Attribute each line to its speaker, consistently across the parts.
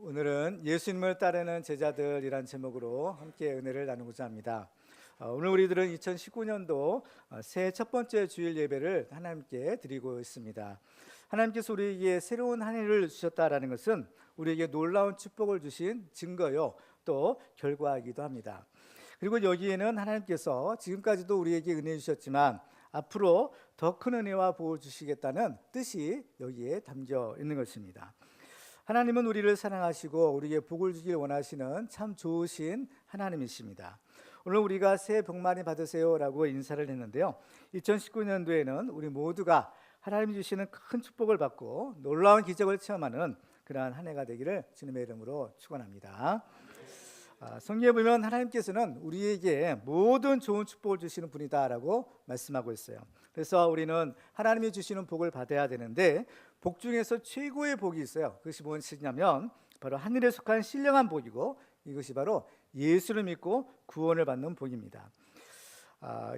Speaker 1: 오늘은 예수님을 따르는 제자들이란 제목으로 함께 은혜를 나누고자 합니다. 오늘 우리들은 2019년도 새해 첫 번째 주일 예배를 하나님께 드리고 있습니다. 하나님께서 우리에게 새로운 한 해를 주셨다라는 것은 우리에게 놀라운 축복을 주신 증거요, 또 결과이기도 합니다. 그리고 여기에는 하나님께서 지금까지도 우리에게 은혜 주셨지만 앞으로 더 큰 은혜와 복을 주시겠다는 뜻이 여기에 담겨 있는 것입니다. 하나님은 우리를 사랑하시고 우리에게 복을 주길 원하시는 참 좋으신 하나님이십니다. 오늘 우리가 새해 복 많이 받으세요 라고 인사를 했는데요, 2019년도에는 우리 모두가 하나님이 주시는 큰 축복을 받고 놀라운 기적을 체험하는 그러한 한 해가 되기를 주님의 이름으로 축원합니다. 성경에 보면 하나님께서는 우리에게 모든 좋은 축복을 주시는 분이다라고 말씀하고 있어요. 그래서 우리는 하나님이 주시는 복을 받아야 되는데 복 중에서 최고의 복이 있어요. 그것이 무엇이냐면 바로 하늘에 속한 신령한 복이고, 이것이 바로 예수를 믿고 구원을 받는 복입니다.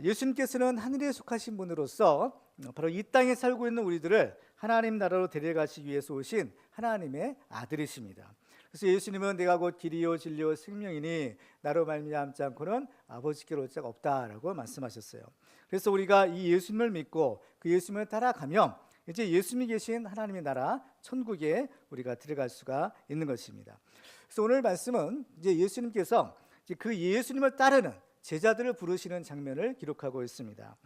Speaker 1: 예수님께서는 하늘에 속하신 분으로서 바로 이 땅에 살고 있는 우리들을 하나님 나라로 데려가시기 위해서 오신 하나님의 아들이십니다. 그래서 예수님은 내가 곧 길이요 진리요 생명이니 나로 말미암지 않고는 아버지께로 올 자가 없다라고 말씀하셨어요. 그래서 우리가 이 예수님을 믿고 그 예수님을 따라가면 이제 예수님이 계신 하나님의 나라 천국에 우리가 들어갈 수가 있는 것입니다. 그래서 오늘 말씀은 이제 예수님께서 이제 그 예수님을 따르는 제자들을 부르시는 장면을 기록하고 있습니다.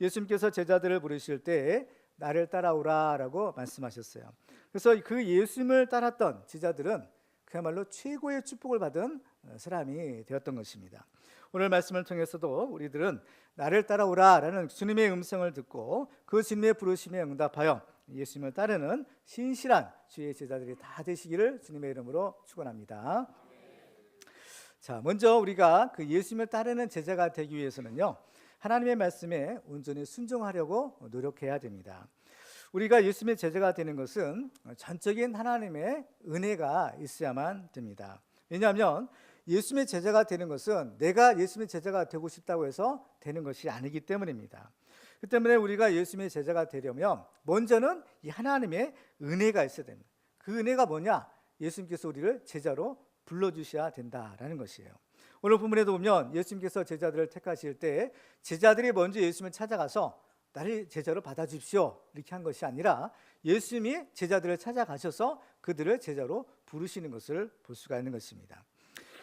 Speaker 1: 예수님께서 제자들을 부르실 때 나를 따라오라라고 말씀하셨어요. 그래서 그 예수님을 따랐던 제자들은 그야말로 최고의 축복을 받은 사람이 되었던 것입니다. 오늘 말씀을 통해서도 우리들은 나를 따라오라라는 주님의 음성을 듣고 그 주님의 부르심에 응답하여 예수님을 따르는 신실한 주의 제자들이 다 되시기를 주님의 이름으로 축원합니다. 자, 먼저 우리가 그 예수님을 따르는 제자가 되기 위해서는요, 하나님의 말씀에 온전히 순종하려고 노력해야 됩니다. 우리가 예수님의 제자가 되는 것은 전적인 하나님의 은혜가 있어야만 됩니다. 왜냐하면 예수님의 제자가 되는 것은 내가 예수님의 제자가 되고 싶다고 해서 되는 것이 아니기 때문입니다. 그 때문에 우리가 예수님의 제자가 되려면 먼저는 이 하나님의 은혜가 있어야 됩니다. 그 은혜가 뭐냐? 예수님께서 우리를 제자로 불러주셔야 된다라는 것이에요. 오늘 본문에도 보면 예수님께서 제자들을 택하실 때 제자들이 먼저 예수님을 찾아가서 나를 제자로 받아주십시오 이렇게 한 것이 아니라 예수님이 제자들을 찾아가셔서 그들을 제자로 부르시는 것을 볼 수가 있는 것입니다.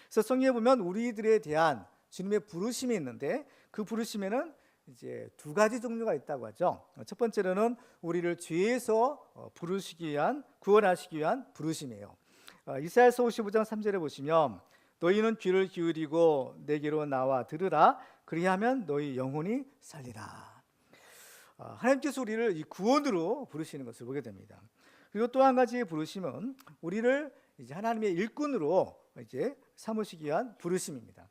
Speaker 1: 그래서 성경에 보면 우리들에 대한 주님의 부르심이 있는데 그 부르심에는 이제 두 가지 종류가 있다고 하죠. 첫 번째로는 우리를 죄에서 부르시기 위한, 구원하시기 위한 부르심이에요. 이사야서 55장 3절에 보시면 너희는 귀를 기울이고 내게로 나와 들으라 그리하면 너희 영혼이 살리라. 하나님께서 우리를 이 구원으로 부르시는 것을 보게 됩니다. 그리고 또 한 가지의 부르심은 우리를 이제 하나님의 일꾼으로 이제 삼으시기 위한 부르심입니다.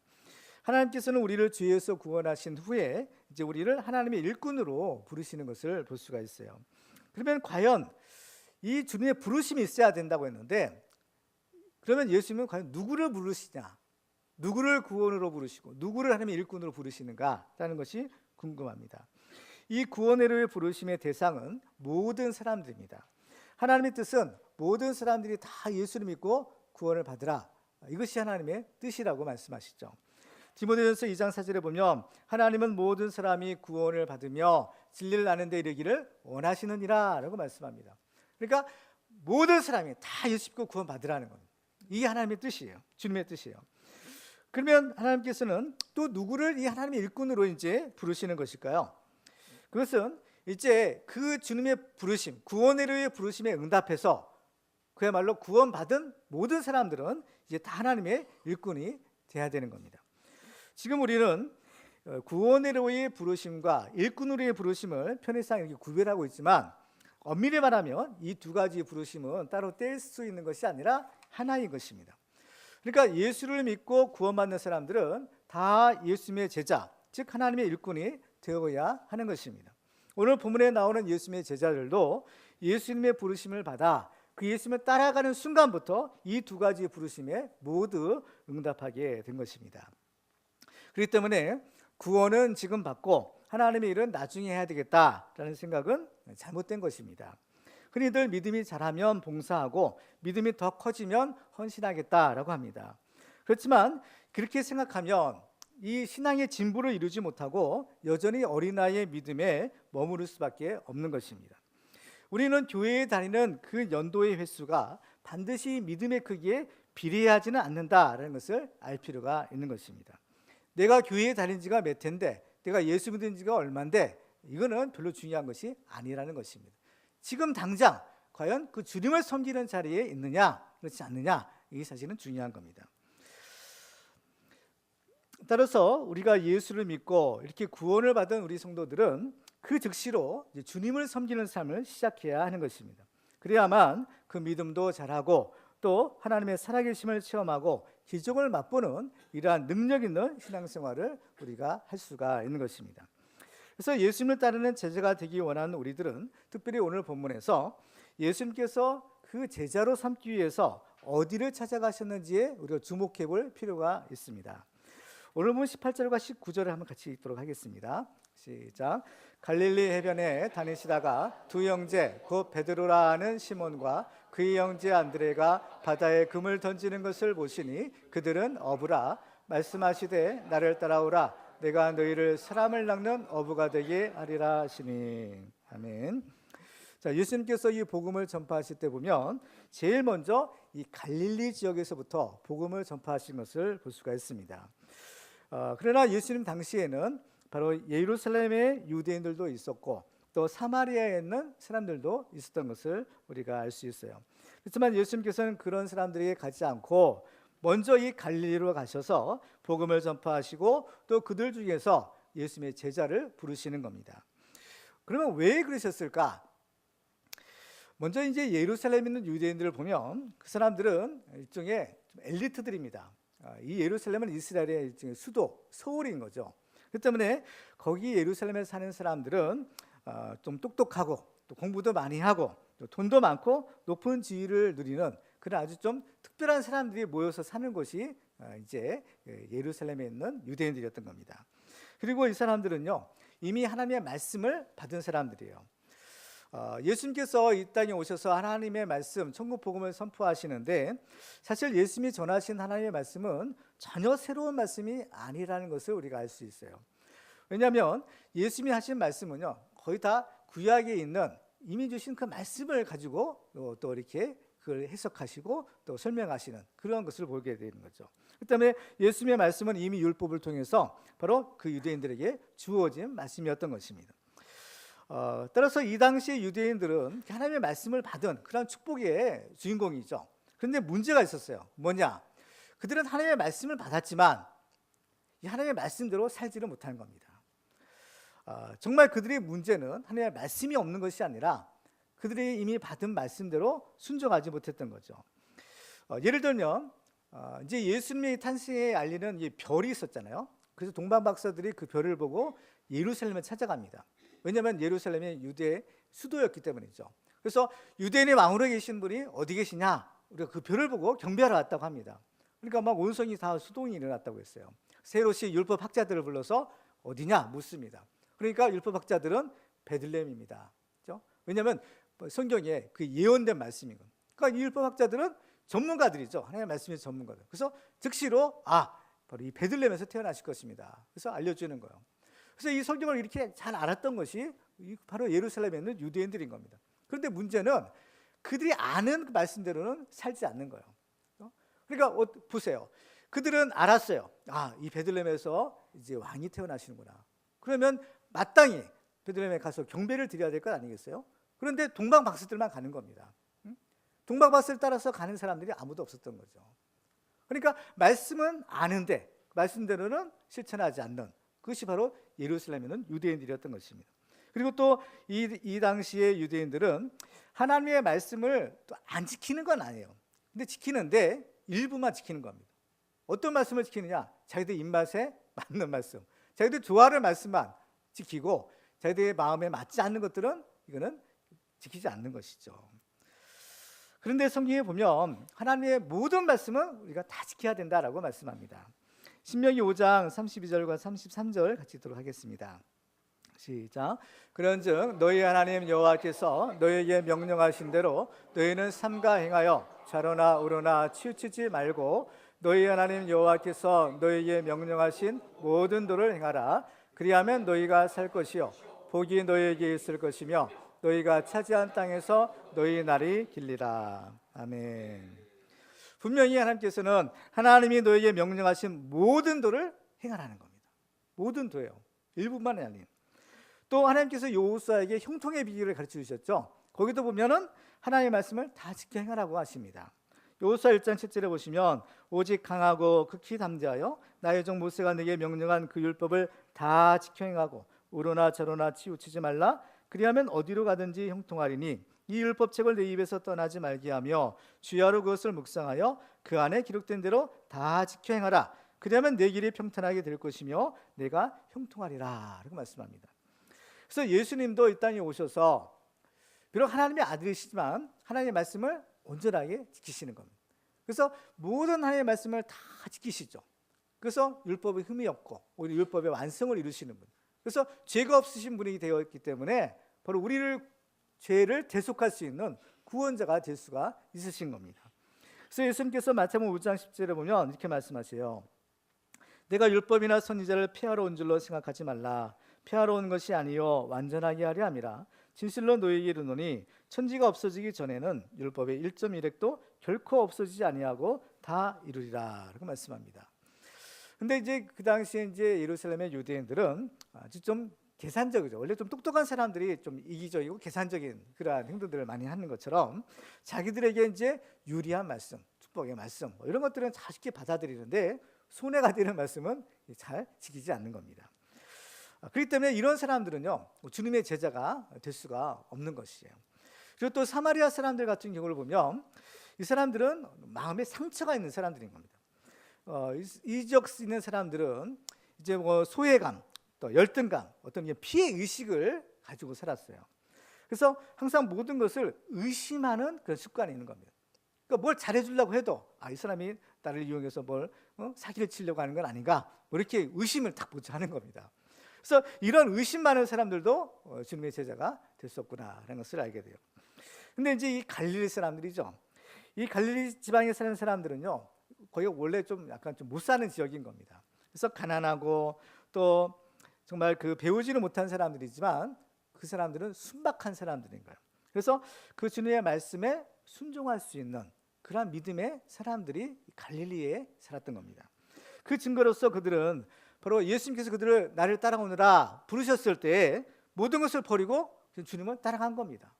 Speaker 1: 하나님께서는 우리를 죄에서 구원하신 후에 이제 우리를 하나님의 일꾼으로 부르시는 것을 볼 수가 있어요. 그러면 과연 이 주님의 부르심이 있어야 된다고 했는데, 그러면 예수님은 과연 누구를 부르시냐, 누구를 구원으로 부르시고 누구를 하나님의 일꾼으로 부르시는가라는 것이 궁금합니다. 이 구원의 부르심의 대상은 모든 사람들입니다. 하나님의 뜻은 모든 사람들이 다 예수를 믿고 구원을 받으라, 이것이 하나님의 뜻이라고 말씀하시죠. 디모데전서 2장 4절에 보면 하나님은 모든 사람이 구원을 받으며 진리를 아는 데 이르기를 원하시느니라 라고 말씀합니다. 그러니까 모든 사람이 다 예수 믿고 구원 받으라는 겁니다. 이게 하나님의 뜻이에요. 주님의 뜻이에요. 그러면 하나님께서는 또 누구를 이 하나님의 일꾼으로 이제 부르시는 것일까요? 그것은 이제 그 주님의 부르심, 구원의 부르심에 응답해서 그야말로 구원받은 모든 사람들은 이제 다 하나님의 일꾼이 돼야 되는 겁니다. 지금 우리는 구원의 부르심과 일꾼으로의 부르심을 편의상 이렇게 구별하고 있지만 엄밀히 말하면 이 두 가지 부르심은 따로 뗄 수 있는 것이 아니라 하나인 것입니다. 그러니까 예수를 믿고 구원받는 사람들은 다 예수님의 제자, 즉 하나님의 일꾼이 되어야 하는 것입니다. 오늘 본문에 나오는 예수님의 제자들도 예수님의 부르심을 받아 그 예수님을 따라가는 순간부터 이 두 가지 부르심에 모두 응답하게 된 것입니다. 그렇기 때문에 구원은 지금 받고 하나님의 일은 나중에 해야 되겠다라는 생각은 잘못된 것입니다. 흔히들 믿음이 자라면 봉사하고 믿음이 더 커지면 헌신하겠다라고 합니다. 그렇지만 그렇게 생각하면 이 신앙의 진보를 이루지 못하고 여전히 어린아이의 믿음에 머무를 수밖에 없는 것입니다. 우리는 교회에 다니는 그 연도의 횟수가 반드시 믿음의 크기에 비례하지는 않는다라는 것을 알 필요가 있는 것입니다. 내가 교회에 다닌 지가 몇 해인데, 내가 예수 믿은 지가 얼마인데, 이거는 별로 중요한 것이 아니라는 것입니다. 지금 당장 과연 그 주님을 섬기는 자리에 있느냐 그렇지 않느냐, 이게 사실은 중요한 겁니다. 따라서 우리가 예수를 믿고 이렇게 구원을 받은 우리 성도들은 그 즉시로 주님을 섬기는 삶을 시작해야 하는 것입니다. 그래야만 그 믿음도 자라고 또 하나님의 살아계심을 체험하고 기적을 맛보는 이러한 능력 있는 신앙생활을 우리가 할 수가 있는 것입니다. 그래서 예수님을 따르는 제자가 되기 원하는 우리들은 특별히 오늘 본문에서 예수님께서 그 제자로 삼기 위해서 어디를 찾아가셨는지에 우리가 주목해 볼 필요가 있습니다. 오늘 본 18절과 19절을 한번 같이 읽도록 하겠습니다. 시작. 갈릴리 해변에 다니시다가 두 형제 곧 베드로라 는 시몬과 그의 형제 안드레가 바다에 금을 던지는 것을 보시니 그들은 어부라. 말씀하시되 나를 따라오라. 내가 너희를 사람을 낚는 어부가 되게 하리라 하시니. 아멘. 자, 예수님께서 이 복음을 전파하실 때 보면 제일 먼저 이 갈릴리 지역에서부터 복음을 전파하신 것을 볼 수가 있습니다. 그러나 예수님 당시에는 바로 예루살렘의 유대인들도 있었고 또 사마리아에 있는 사람들도 있었던 것을 우리가 알 수 있어요. 그렇지만 예수님께서는 그런 사람들에게 가지 않고 먼저 이 갈릴리로 가셔서 복음을 전파하시고 또 그들 중에서 예수님의 제자를 부르시는 겁니다. 그러면 왜 그러셨을까? 먼저 이제 예루살렘에 있는 유대인들을 보면 그 사람들은 일종의 엘리트들입니다. 이 예루살렘은 이스라엘의 일종의 수도, 서울인 거죠. 그렇기 때문에 거기 예루살렘에 사는 사람들은 좀 똑똑하고 또 공부도 많이 하고 또 돈도 많고 높은 지위를 누리는 그런 아주 좀 특별한 사람들이 모여서 사는 곳이 이제 예루살렘에 있는 유대인들이었던 겁니다. 그리고 이 사람들은요 이미 하나님의 말씀을 받은 사람들이에요. 예수님께서 이 땅에 오셔서 하나님의 말씀, 천국 복음을 선포하시는데 사실 예수님이 전하신 하나님의 말씀은 전혀 새로운 말씀이 아니라는 것을 우리가 알 수 있어요. 왜냐하면 예수님이 하신 말씀은요 거의 다 구약에 있는 이미 주신 그 말씀을 가지고 또 이렇게 그걸 해석하시고 또 설명하시는 그런 것을 보게 되는 거죠. 그 때문에 예수님의 말씀은 이미 율법을 통해서 바로 그 유대인들에게 주어진 말씀이었던 것입니다. 따라서 이 당시 유대인들은 하나님의 말씀을 받은 그런 축복의 주인공이죠. 그런데 문제가 있었어요. 뭐냐? 그들은 하나님의 말씀을 받았지만 이 하나님의 말씀대로 살지를 못하는 겁니다. 정말 그들의 문제는 하나님의 말씀이 없는 것이 아니라 그들이 이미 받은 말씀대로 순종하지 못했던 거죠. 예를 들면 이제 예수님의 탄생에 알리는 이 별이 있었잖아요. 그래서 동방 박사들이 그 별을 보고 예루살렘을 찾아갑니다. 왜냐하면 예루살렘이 유대의 수도였기 때문이죠. 그래서 유대인의 왕으로 계신 분이 어디 계시냐? 우리가 그 별을 보고 경배하러 왔다고 합니다. 그러니까 막 온성이 다 수동이 일어났다고 했어요. 세롯이 율법학자들을 불러서 어디냐 묻습니다. 그러니까 율법학자들은 베들레헴입니다. 그렇죠? 왜냐하면 성경에 그 예언된 말씀이거든요. 그러니까 이 율법학자들은 전문가들이죠. 하나님의 말씀의 전문가들. 그래서 즉시로 바로 이 베들레헴에서 태어나실 것입니다. 그래서 알려주는 거예요. 그래서 이 성경을 이렇게 잘 알았던 것이 바로 예루살렘에 있는 유대인들인 겁니다. 그런데 문제는 그들이 아는 그 말씀대로는 살지 않는 거예요. 그러니까 보세요. 그들은 알았어요. 이 베들레헴에서 이제 왕이 태어나시는구나. 그러면 마땅히 베들레헴에 가서 경배를 드려야 될 것 아니겠어요? 그런데 동방 박사들만 가는 겁니다. 동방 박사를 따라서 가는 사람들이 아무도 없었던 거죠. 그러니까 말씀은 아는데 말씀대로는 실천하지 않는 그것이 바로 예루살렘에 있는 유대인들이었던 것입니다. 그리고 또 이 당시의 유대인들은 하나님의 말씀을 또 안 지키는 건 아니에요. 근데 지키는데 일부만 지키는 겁니다. 어떤 말씀을 지키느냐? 자기들 입맛에 맞는 말씀, 자기들 좋아하는 말씀만 지키고 자기들의 마음에 맞지 않는 것들은 이거는 지키지 않는 것이죠. 그런데 성경에 보면 하나님의 모든 말씀은 우리가 다 지켜야 된다라고 말씀합니다. 신명기 5장 32절과 33절 같이 읽도록 하겠습니다. 시작. 그런즉 너희 하나님 여호와께서 너희에게 명령하신 대로 너희는 삼가 행하여 좌로나 우로나 치우치지 말고 너희 하나님 여호와께서 너희에게 명령하신 모든 도를 행하라. 그리하면 너희가 살 것이요 복이 너희에게 있을 것이며 너희가 차지한 땅에서 너희 날이 길리라. 아멘. 분명히 하나님께서는 하나님이 너희에게 명령하신 모든 도를 행하라는 겁니다. 모든 도예요. 일부만이 아닌. 또 하나님께서 여호수아에게 형통의 비결을 가르쳐 주셨죠. 거기도 보면은 하나님의 말씀을 다 지켜 행하라고 하십니다. 여호수아 1장 7절에 보시면 오직 강하고 극히 담대하여 나의 종 모세가 내게 명령한 그 율법을 다 지켜 행하고 우로나 좌로나 치우치지 말라. 그리하면 어디로 가든지 형통하리니 이 율법책을 내 입에서 떠나지 말게 하며 주야로 그것을 묵상하여 그 안에 기록된 대로 다 지켜 행하라. 그리하면 내 길이 평탄하게 될 것이며 내가 형통하리라. 이렇게 말씀합니다. 그래서 예수님도 이 땅에 오셔서 비록 하나님의 아들이시지만 하나님의 말씀을 온전하게 지키시는 겁니다. 그래서 모든 하나님의 말씀을 다 지키시죠. 그래서 율법에 흠이 없고 오히려 율법의 완성을 이루시는 분. 그래서 죄가 없으신 분이 되어 있기 때문에 바로 우리를 죄를 대속할 수 있는 구원자가 될 수가 있으신 겁니다. 그래서 예수님께서 마태복음 5장 10절에 보면 이렇게 말씀하세요. 내가 율법이나 선지자를 폐하러 온 줄로 생각하지 말라. 폐하러 온 것이 아니요 완전하게 하려 함이라. 진실로 너희에게 이르노니 천지가 없어지기 전에는 율법의 1.1획도 결코 없어지지 아니하고 다 이루리라. 이렇게 말씀합니다. 근데 이제 그 당시에 이제 예루살렘의 유대인들은 아주 좀 계산적이죠. 원래 좀 똑똑한 사람들이 좀 이기적이고 계산적인 그러한 행동들을 많이 하는 것처럼 자기들에게 이제 유리한 말씀, 축복의 말씀 이런 것들은 잘 쉽게 받아들이는데 손해가 되는 말씀은 잘 지키지 않는 겁니다. 그렇기 때문에 이런 사람들은요 주님의 제자가 될 수가 없는 것이에요. 그리고 또 사마리아 사람들 같은 경우를 보면 이 사람들은 마음에 상처가 있는 사람들인 겁니다. 이적 있는 사람들은 이제 뭐 소외감, 또 열등감, 어떤 피해 의식을 가지고 살았어요. 그래서 항상 모든 것을 의심하는 그런 습관이 있는 겁니다. 그러니까 뭘 잘해주려고 해도 이 사람이 나를 이용해서 뭘 사기를 치려고 하는 건 아닌가, 뭐 이렇게 의심을 딱 먼저 하는 겁니다. 그래서 이런 의심 많은 사람들도 주님의 제자가 될 수 없구나라는 것을 알게 돼요. 근데 이제 이 갈릴리 사람들이죠. 이 갈릴리 지방에 사는 사람들은요, 거기가 원래 좀 약간 좀 못 사는 지역인 겁니다. 그래서 가난하고 또 정말 그 배우지를 못한 사람들이지만 그 사람들은 순박한 사람들인 거예요. 그래서 그 주님의 말씀에 순종할 수 있는 그런 믿음의 사람들이 갈릴리에 살았던 겁니다. 그 증거로서 그들은 바로 예수님께서 그들을 나를 따라오느라 부르셨을 때 모든 것을 버리고 주님을 따라간 겁니다.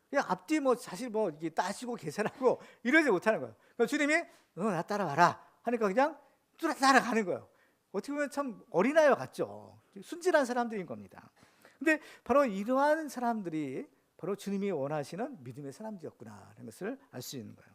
Speaker 1: 그냥 앞뒤 사실 이게 따지고 계산하고 이러지 못하는 거예요. 그러니까 주님이 나 따라와라 하니까 그냥 따라가는 거예요. 어떻게 보면 참 어린아이와 같죠. 순진한 사람들인 겁니다. 근데 바로 이러한 사람들이 바로 주님이 원하시는 믿음의 사람들이었구나라는 것을 알 수 있는 거예요.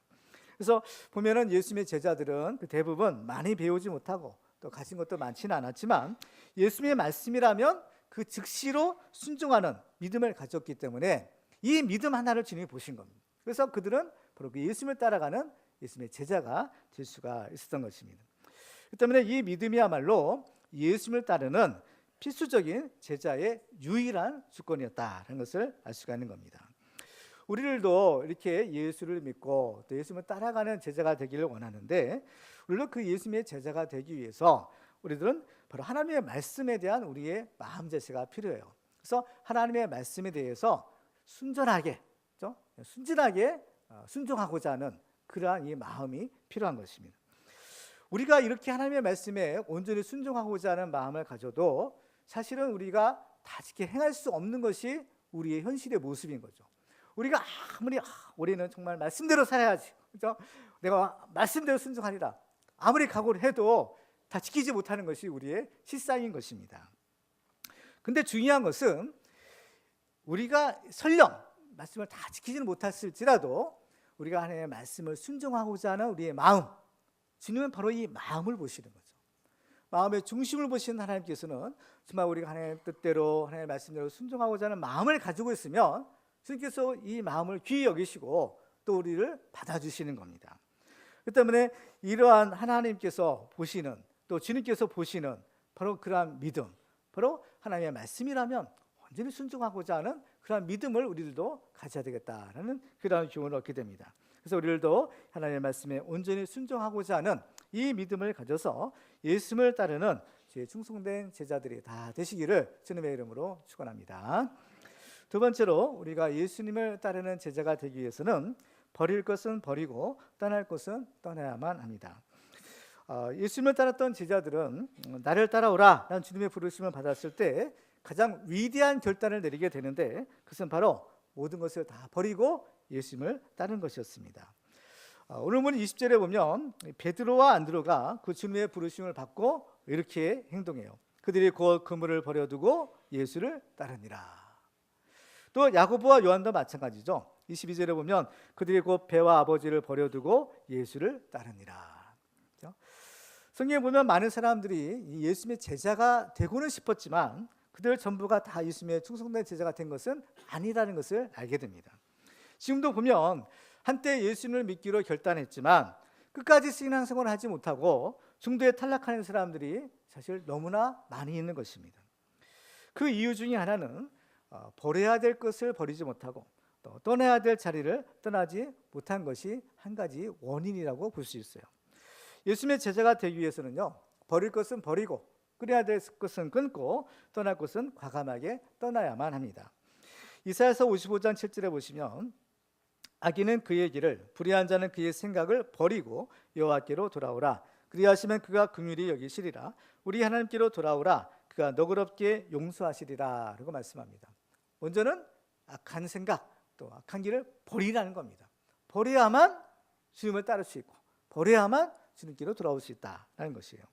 Speaker 1: 그래서 보면은 예수님의 제자들은 대부분 많이 배우지 못하고 또 가진 것도 많지는 않았지만 예수님의 말씀이라면 그 즉시로 순종하는 믿음을 가졌기 때문에 이 믿음 하나를 주님이 보신 겁니다. 그래서 그들은 바로 그 예수님을 따라가는 예수님의 제자가 될 수가 있었던 것입니다. 그 때문에 이 믿음이야말로 예수님을 따르는 필수적인 제자의 유일한 조건이었다는 것을 알 수가 있는 겁니다. 우리들도 이렇게 예수를 믿고 또 예수님을 따라가는 제자가 되기를 원하는데, 우리도 그 예수님의 제자가 되기 위해서 우리들은 바로 하나님의 말씀에 대한 우리의 마음 자세가 필요해요. 그래서 하나님의 말씀에 대해서 순전하게, 순진하게 순종하고자 하는 그러한 이 마음이 필요한 것입니다. 우리가 이렇게 하나님의 말씀에 온전히 순종하고자 하는 마음을 가져도 사실은 우리가 다 지켜 행할 수 없는 것이 우리의 현실의 모습인 거죠. 우리가 아무리 우리는 정말 말씀대로 살아야지, 그렇죠? 내가 말씀대로 순종하리라 아무리 각오를 해도 다 지키지 못하는 것이 우리의 실상인 것입니다. 근데 중요한 것은 우리가 설령 말씀을 다 지키지는 못했을지라도 우리가 하나님의 말씀을 순종하고자 하는 우리의 마음, 주님은 바로 이 마음을 보시는 거죠. 마음의 중심을 보시는 하나님께서는 정말 우리가 하나님의 뜻대로 하나님의 말씀대로 순종하고자 하는 마음을 가지고 있으면 주님께서 이 마음을 귀히 여기시고 또 우리를 받아주시는 겁니다. 그 때문에 이러한 하나님께서 보시는, 또 주님께서 보시는 바로 그러한 믿음, 바로 하나님의 말씀이라면 온전히 순종하고자 하는 그런 믿음을 우리들도 가져야 되겠다라는 그런 교훈을 얻게 됩니다. 그래서 우리들도 하나님의 말씀에 온전히 순종하고자 하는 이 믿음을 가져서 예수님을 따르는 충성된 제자들이 다 되시기를 주님의 이름으로 축원합니다. 두 번째로 우리가 예수님을 따르는 제자가 되기 위해서는 버릴 것은 버리고 떠날 것은 떠나야만 합니다. 예수님을 따랐던 제자들은 나를 따라오라 라는 주님의 부르심을 받았을 때 가장 위대한 결단을 내리게 되는데, 그것은 바로 모든 것을 다 버리고 예수님을 따른 것이었습니다. 오늘 본 20절에 보면 베드로와 안드로가 그 주님의 부르심을 받고 이렇게 행동해요. 그들이 곧 그물을 버려두고 예수를 따르니라. 또 야고보와 요한도 마찬가지죠. 22절에 보면 그들이 곧 배와 아버지를 버려두고 예수를 따르니라. 성경에 보면 많은 사람들이 예수님의 제자가 되고는 싶었지만 그들 전부가 다 예수님의 충성된 제자가 된 것은 아니라는 것을 알게 됩니다. 지금도 보면 한때 예수님을 믿기로 결단했지만 끝까지 신앙생활을 하지 못하고 중도에 탈락하는 사람들이 사실 너무나 많이 있는 것입니다. 그 이유 중에 하나는 버려야 될 것을 버리지 못하고 또 떠나야 될 자리를 떠나지 못한 것이 한 가지 원인이라고 볼 수 있어요. 예수님의 제자가 되기 위해서는요, 버릴 것은 버리고 끊어야 될 것은 끊고 떠날 것은 과감하게 떠나야만 합니다. 이사야서 55장 7절에 보시면 악인은 그의 길을, 불의한 자는 그의 생각을 버리고 여호와께로 돌아오라. 그리하시면 그가 긍휼히 여기시리라. 우리 하나님께로 돌아오라. 그가 너그럽게 용서하시리라 라고 말씀합니다. 먼저는 악한 생각, 또 악한 길을 버리라는 겁니다. 버려야만 주님을 따를 수 있고 버려야만 주님께로 돌아올 수 있다는 것이에요.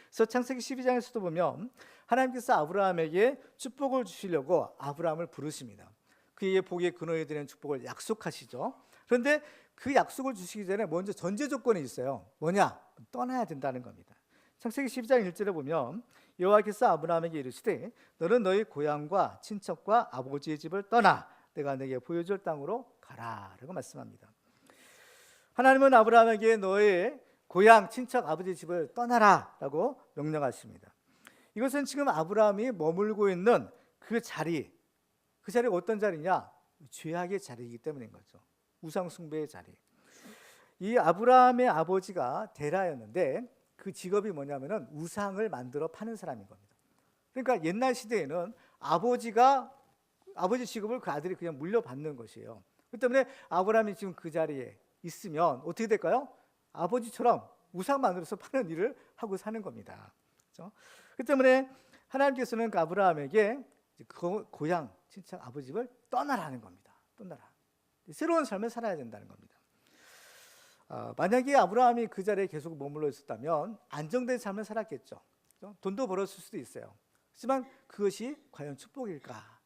Speaker 1: 그래서 창세기 12장에서도 보면 하나님께서 아브라함에게 축복을 주시려고 아브라함을 부르십니다. 그의 복의 근원이 되는 축복을 약속하시죠. 그런데 그 약속을 주시기 전에 먼저 전제 조건이 있어요. 뭐냐? 떠나야 된다는 겁니다. 창세기 12장 1절에 보면 여호와께서 아브라함에게 이르시되 너는 너희 고향과 친척과 아버지의 집을 떠나 내가 내게 보여줄 땅으로 가라 라고 말씀합니다. 하나님은 아브라함에게 너의 고향, 친척, 아버지 집을 떠나라 라고 명령하십니다. 이것은 지금 아브라함이 머물고 있는 그 자리가 어떤 자리냐? 죄악의 자리이기 때문인 거죠. 우상 숭배의 자리. 이 아브라함의 아버지가 데라였는데 그 직업이 뭐냐면은 우상을 만들어 파는 사람인 겁니다. 그러니까 옛날 시대에는 아버지 직업을 그 아들이 그냥 물려받는 것이에요. 그렇기 때문에 아브라함이 지금 그 자리에 있으면 어떻게 될까요? 아버지처럼 우상 만들어서 파는 일을 하고 사는 겁니다. 그렇죠? 그렇기 때문에 하나님께서는 그 아브라함에게 그 고향, 친척, 아버지 집을 떠나라는 겁니다. 떠나라. 새로운 삶을 살아야 된다는 겁니다. 만약에 아브라함이 그 자리에 계속 머물러 있었다면 안정된 삶을 살았겠죠. 그렇죠? 돈도 벌었을 수도 있어요. 하지만 그것이 과연 축복일까?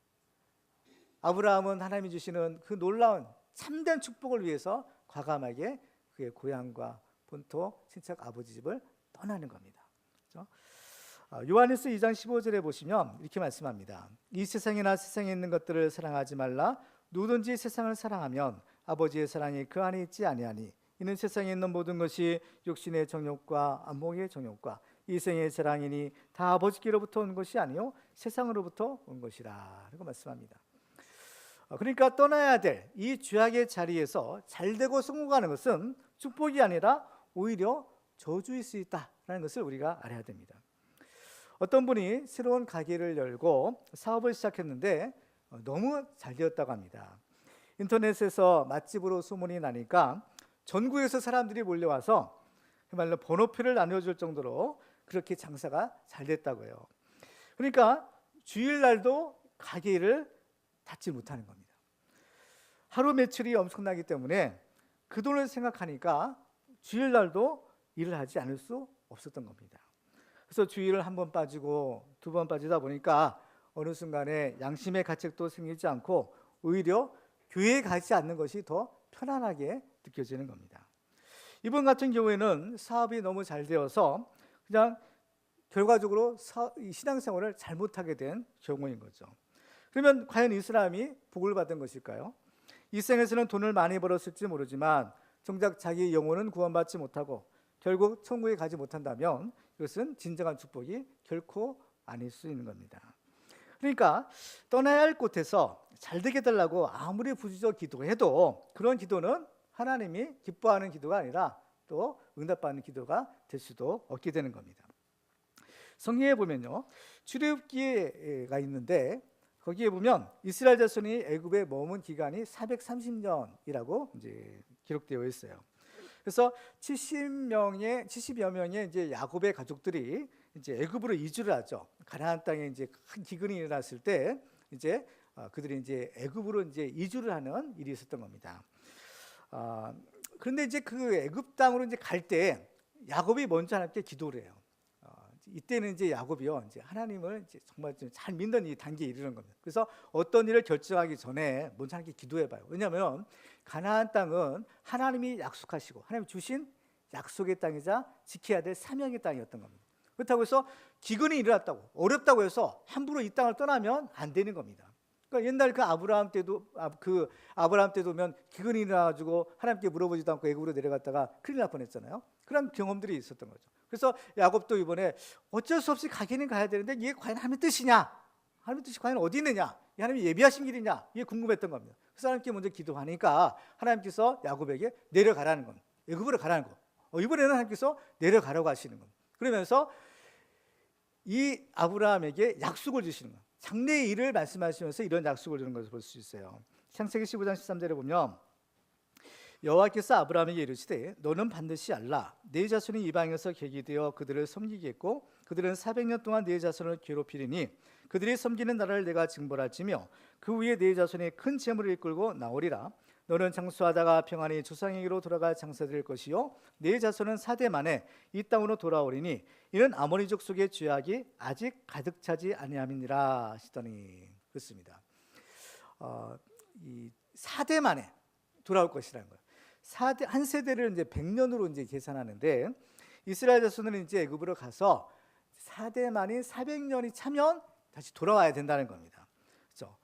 Speaker 1: 아브라함은 하나님이 주시는 그 놀라운 참된 축복을 위해서 과감하게 그의 고향과 본토, 친척, 아버지 집을 떠나는 겁니다. 그렇죠? 요한일서 2장 15절에 보시면 이렇게 말씀합니다. 이 세상이나 세상에 있는 것들을 사랑하지 말라. 누구든지 세상을 사랑하면 아버지의 사랑이 그 안에 있지 아니하니 이는 세상에 있는 모든 것이 육신의 정욕과 안목의 정욕과 이생의 사랑이니 다 아버지께로부터 온 것이 아니요 세상으로부터 온 것이라 라고 말씀합니다. 그러니까 떠나야 될 이 죄악의 자리에서 잘되고 성공하는 것은 축복이 아니라 오히려 저주일 수 있다는 것을 우리가 알아야 됩니다. 어떤 분이 새로운 가게를 열고 사업을 시작했는데 너무 잘 되었다고 합니다. 인터넷에서 맛집으로 소문이 나니까 전국에서 사람들이 몰려와서 정말로 번호표를 나눠줄 정도로 그렇게 장사가 잘 됐다고 해요. 그러니까 주일날도 가게를 닫지 못하는 겁니다. 하루 매출이 엄청나기 때문에 그 돈을 생각하니까 주일날도 일을 하지 않을 수 없었던 겁니다. 그래서 주일을 한 번 빠지고 두 번 빠지다 보니까 어느 순간에 양심의 가책도 생기지 않고 오히려 교회에 가지 않는 것이 더 편안하게 느껴지는 겁니다. 이분 같은 경우에는 사업이 너무 잘 되어서 그냥 결과적으로 신앙생활을 잘못하게 된 경우인 거죠. 그러면 과연 이 사람이 복을 받은 것일까요? 이 생에서는 돈을 많이 벌었을지 모르지만 정작 자기 영혼은 구원받지 못하고 결국 천국에 가지 못한다면 이것은 진정한 축복이 결코 아닐 수 있는 겁니다. 그러니까 떠나야 할 곳에서 잘 되게 해달라고 아무리 부지적 기도해도 그런 기도는 하나님이 기뻐하는 기도가 아니라 또 응답받는 기도가 될 수도 없게 되는 겁니다. 성경에 보면요, 출애굽기가 있는데 거기에 보면 이스라엘 자손이 애굽에 머문 기간이 430년이라고 이제 기록되어 있어요. 그래서 70여 명의 이제 야곱의 가족들이 이제 애굽으로 이주를 하죠. 가나안 땅에 이제 큰 기근이 일어났을 때 이제 그들이 이제 애굽으로 이제 이주를 하는 일이 있었던 겁니다. 그런데 이제 그 애굽 땅으로 이제 갈 때 야곱이 먼저 하나님께 기도를 해요. 이때는 이제 야곱이요, 이제 하나님을 이제 정말 잘 믿는 이 단계에 이르는 겁니다. 그래서 어떤 일을 결정하기 전에 먼저 하나님께 기도해봐요. 왜냐하면 가나안 땅은 하나님이 약속하시고 하나님 주신 약속의 땅이자 지켜야 될 사명의 땅이었던 겁니다. 그렇다고 해서 기근이 일어났다고 어렵다고 해서 함부로 이 땅을 떠나면 안 되는 겁니다. 그러니까 옛날 그 아브라함 때도 보면 기근이 일어나가지고 하나님께 물어보지도 않고 애굽으로 내려갔다가 큰일 날 뻔했잖아요. 그런 경험들이 있었던 거죠. 그래서 야곱도 이번에 어쩔 수 없이 가기는 가야 되는데 이게 과연 하나님의 뜻이냐? 하나님의 뜻이 과연 어디 있느냐? 하나님이 예비하신 길이냐? 이게 궁금했던 겁니다. 그래서 하나님께 먼저 기도하니까 하나님께서 야곱에게 내려가라는 겁니다. 애굽으로 가라는 거. 이번에는 하나님께서 내려가라고 하시는 겁니다. 그러면서 이 아브라함에게 약속을 주시는 거예요. 장래의 일을 말씀하시면서 이런 약속을 주는 것을 볼 수 있어요. 창세기 15장 13절에 보면 여호와께서 아브라함에게 이르시되 너는 반드시 알라 네 자손이 이방에서 객이 되어 그들을 섬기겠고 그들은 400년 동안 네 자손을 괴롭히리니 그들이 섬기는 나라를 내가 징벌할지며 그 위에 네 자손이 큰 재물을 이끌고 나오리라. 너는 장수하다가 평안히 조상에게로 돌아갈 장사될 것이요 네 자손은 4대 만에 이 땅으로 돌아오리니 이는 아모리족 속의 죄악이 아직 가득 차지 아니함이니라 하시더니 그렇습니다. 이 4대 만에 돌아올 것이라는 거예요. 한 세대를 이제 100년으로 이제 계산하는데 이스라엘 자손은 이제 애굽으로 가서 4대 만인 400년이 차면 다시 돌아와야 된다는 겁니다. 그렇죠?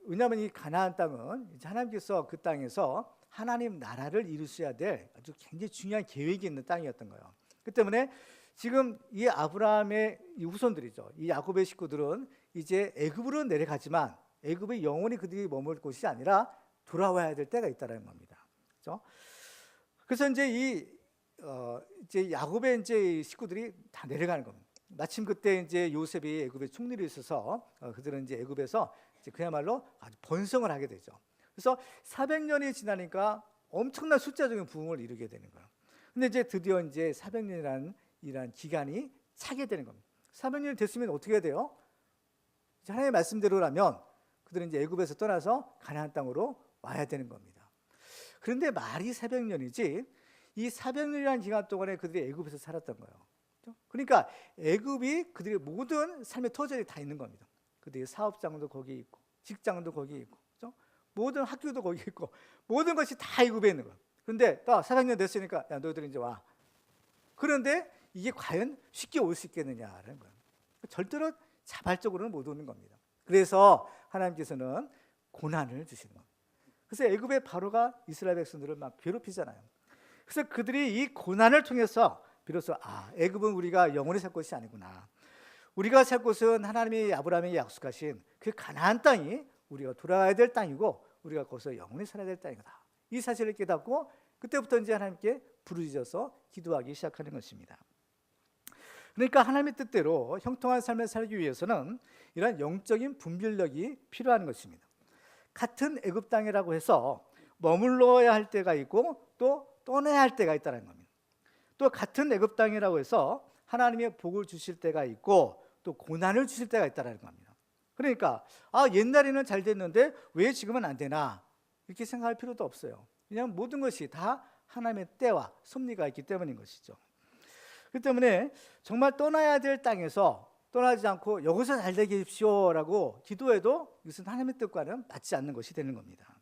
Speaker 1: 왜냐하면 이 가나안 땅은 이제 하나님께서 그 땅에서 하나님 나라를 이루셔야 될 아주 굉장히 중요한 계획이 있는 땅이었던 거예요. 그 때문에 지금 이 아브라함의 이 후손들이죠. 이 야곱의 식구들은 이제 애굽으로 내려가지만 애굽의 영원히 그들이 머물 곳이 아니라 돌아와야 될 때가 있다는 겁니다. 그렇죠? 그래서 이제 이제 야곱의 이제 식구들이 다 내려가는 겁니다. 마침 그때 이제 요셉이 애굽의 총리로 있어서 그들은 이제 애굽에서 이제 그야말로 아주 번성을 하게 되죠. 그래서 400년이 지나니까 엄청난 숫자적인 부흥을 이루게 되는 거예요. 근데 이제 드디어 이제 400년이라는 기간이 차게 되는 겁니다. 400년이 됐으면 어떻게 해야 돼요? 이제 하나님의 말씀대로라면 그들은 이제 애굽에서 떠나서 가나안 땅으로 와야 되는 겁니다. 그런데 말이 400년이지 이 400년이라는 기간 동안에 그들이 애굽에서 살았던 거예요. 그러니까 애굽이 그들의 모든 삶의 터전이 다 있는 겁니다. 그들의 사업장도 거기 있고 직장도 거기 있고 그렇죠? 모든 학교도 거기 있고 모든 것이 다 애굽에 있는 거예요. 그런데 딱 400년 됐으니까 야 너희들 이제 와. 그런데 이게 과연 쉽게 올 수 있겠느냐라는 거예요. 절대로 자발적으로는 못 오는 겁니다. 그래서 하나님께서는 고난을 주시는 겁니다. 그래서 애굽의 바로가 이스라엘 백성들을 막 괴롭히잖아요. 그래서 그들이 이 고난을 통해서 비로소 애굽은 우리가 영원히 살 곳이 아니구나. 우리가 살 곳은 하나님이 아브라함에게 약속하신 그 가나안 땅이 우리가 돌아가야 될 땅이고 우리가 거기서 영원히 살아야 될 땅이다. 이 사실을 깨닫고 그때부터 이제 하나님께 부르짖어서 기도하기 시작하는 것입니다. 그러니까 하나님의 뜻대로 형통한 삶을 살기 위해서는 이런 영적인 분별력이 필요한 것입니다. 같은 애굽 땅이라고 해서 머물러야 할 때가 있고 또 떠나야 할 때가 있다는 겁니다. 또 같은 애굽 땅이라고 해서 하나님의 복을 주실 때가 있고 또 고난을 주실 때가 있다는 겁니다. 그러니까 옛날에는 잘 됐는데 왜 지금은 안 되나 이렇게 생각할 필요도 없어요. 그냥 모든 것이 다 하나님의 때와 섭리가 있기 때문인 것이죠. 그렇기 때문에 정말 떠나야 될 땅에서 떠나지 않고 여기서 잘 되게 해주십시오라고 기도해도 이것은 하나님의 뜻과는 맞지 않는 것이 되는 겁니다.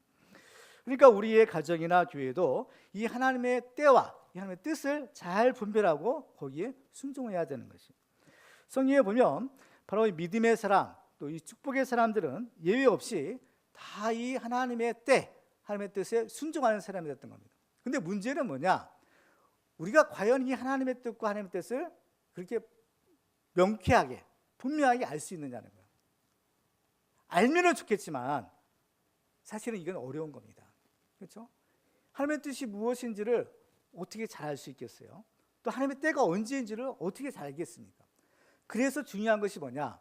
Speaker 1: 그러니까 우리의 가정이나 교회도 이 하나님의 때와 이 하나님의 뜻을 잘 분별하고 거기에 순종해야 되는 것입니다. 성경에 보면 바로 이 믿음의 사람 또 이 축복의 사람들은 예외 없이 다 이 하나님의 때, 하나님의 뜻에 순종하는 사람이 됐던 겁니다. 근데 문제는 뭐냐? 우리가 과연 이 하나님의 뜻과 하나님의 뜻을 그렇게 명쾌하게 분명하게 알 수 있느냐는 거예요. 알면은 좋겠지만 사실은 이건 어려운 겁니다. 그렇죠? 하나님의 뜻이 무엇인지를 어떻게 잘 알 수 있겠어요? 또 하나님의 때가 언제인지를 어떻게 잘 알겠습니까? 그래서 중요한 것이 뭐냐?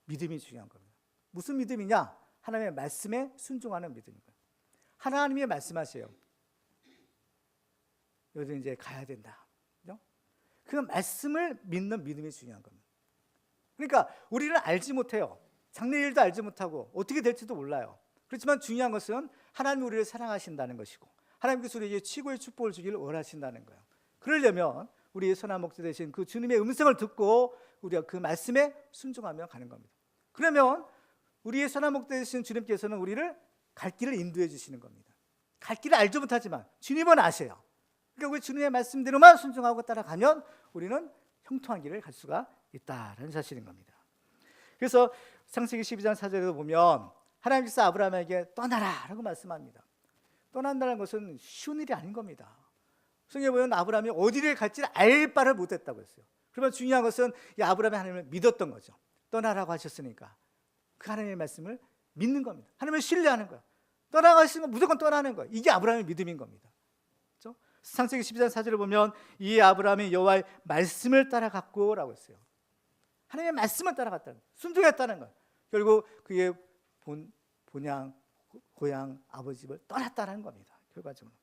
Speaker 1: 믿음이 중요한 겁니다. 무슨 믿음이냐? 하나님의 말씀에 순종하는 믿음인 거예요. 하나님이 말씀하세요. 여기서 이제 가야 된다. 그죠? 그 말씀을 믿는 믿음이 중요한 겁니다. 그러니까 우리는 알지 못해요. 장래일도 알지 못하고 어떻게 될지도 몰라요. 그렇지만 중요한 것은 하나님이 우리를 사랑하신다는 것이고 하나님께서 우리에게 최고의 축복을 주기를 원하신다는 거예요. 그러려면 우리의 선한 목자 되신 그 주님의 음성을 듣고 우리가 그 말씀에 순종하며 가는 겁니다. 그러면 우리의 선한 목자 되신 주님께서는 우리를 갈 길을 인도해 주시는 겁니다. 갈 길을 알지 못하지만 주님은 아세요. 그러니까 우리 주님의 말씀대로만 순종하고 따라가면 우리는 형통한 길을 갈 수가 있다라는 사실인 겁니다. 그래서 창세기 12장 4절에도 보면 하나님께서 아브라함에게 떠나라라고 말씀합니다. 떠난다는 것은 쉬운 일이 아닌 겁니다. 성경에 보면 아브라함이 어디를 갈지를 알 바를 못했다고 했어요. 그러면 중요한 것은 이 아브라함이 하나님을 믿었던 거죠. 떠나라고 하셨으니까 그 하나님의 말씀을 믿는 겁니다. 하나님을 신뢰하는 거예요. 떠나가시면 무조건 떠나는 거예요. 이게 아브라함의 믿음인 겁니다. 그렇죠? 창세기 12장 4절을 보면 이 아브라함이 여호와의 말씀을 따라갔고라고 했어요. 하나님의 말씀을 따라갔다는 거예요. 순종했다는 거예요. 결국 그의 본향 고향 아버지 집을 떠났다는 겁니다. 결과적으로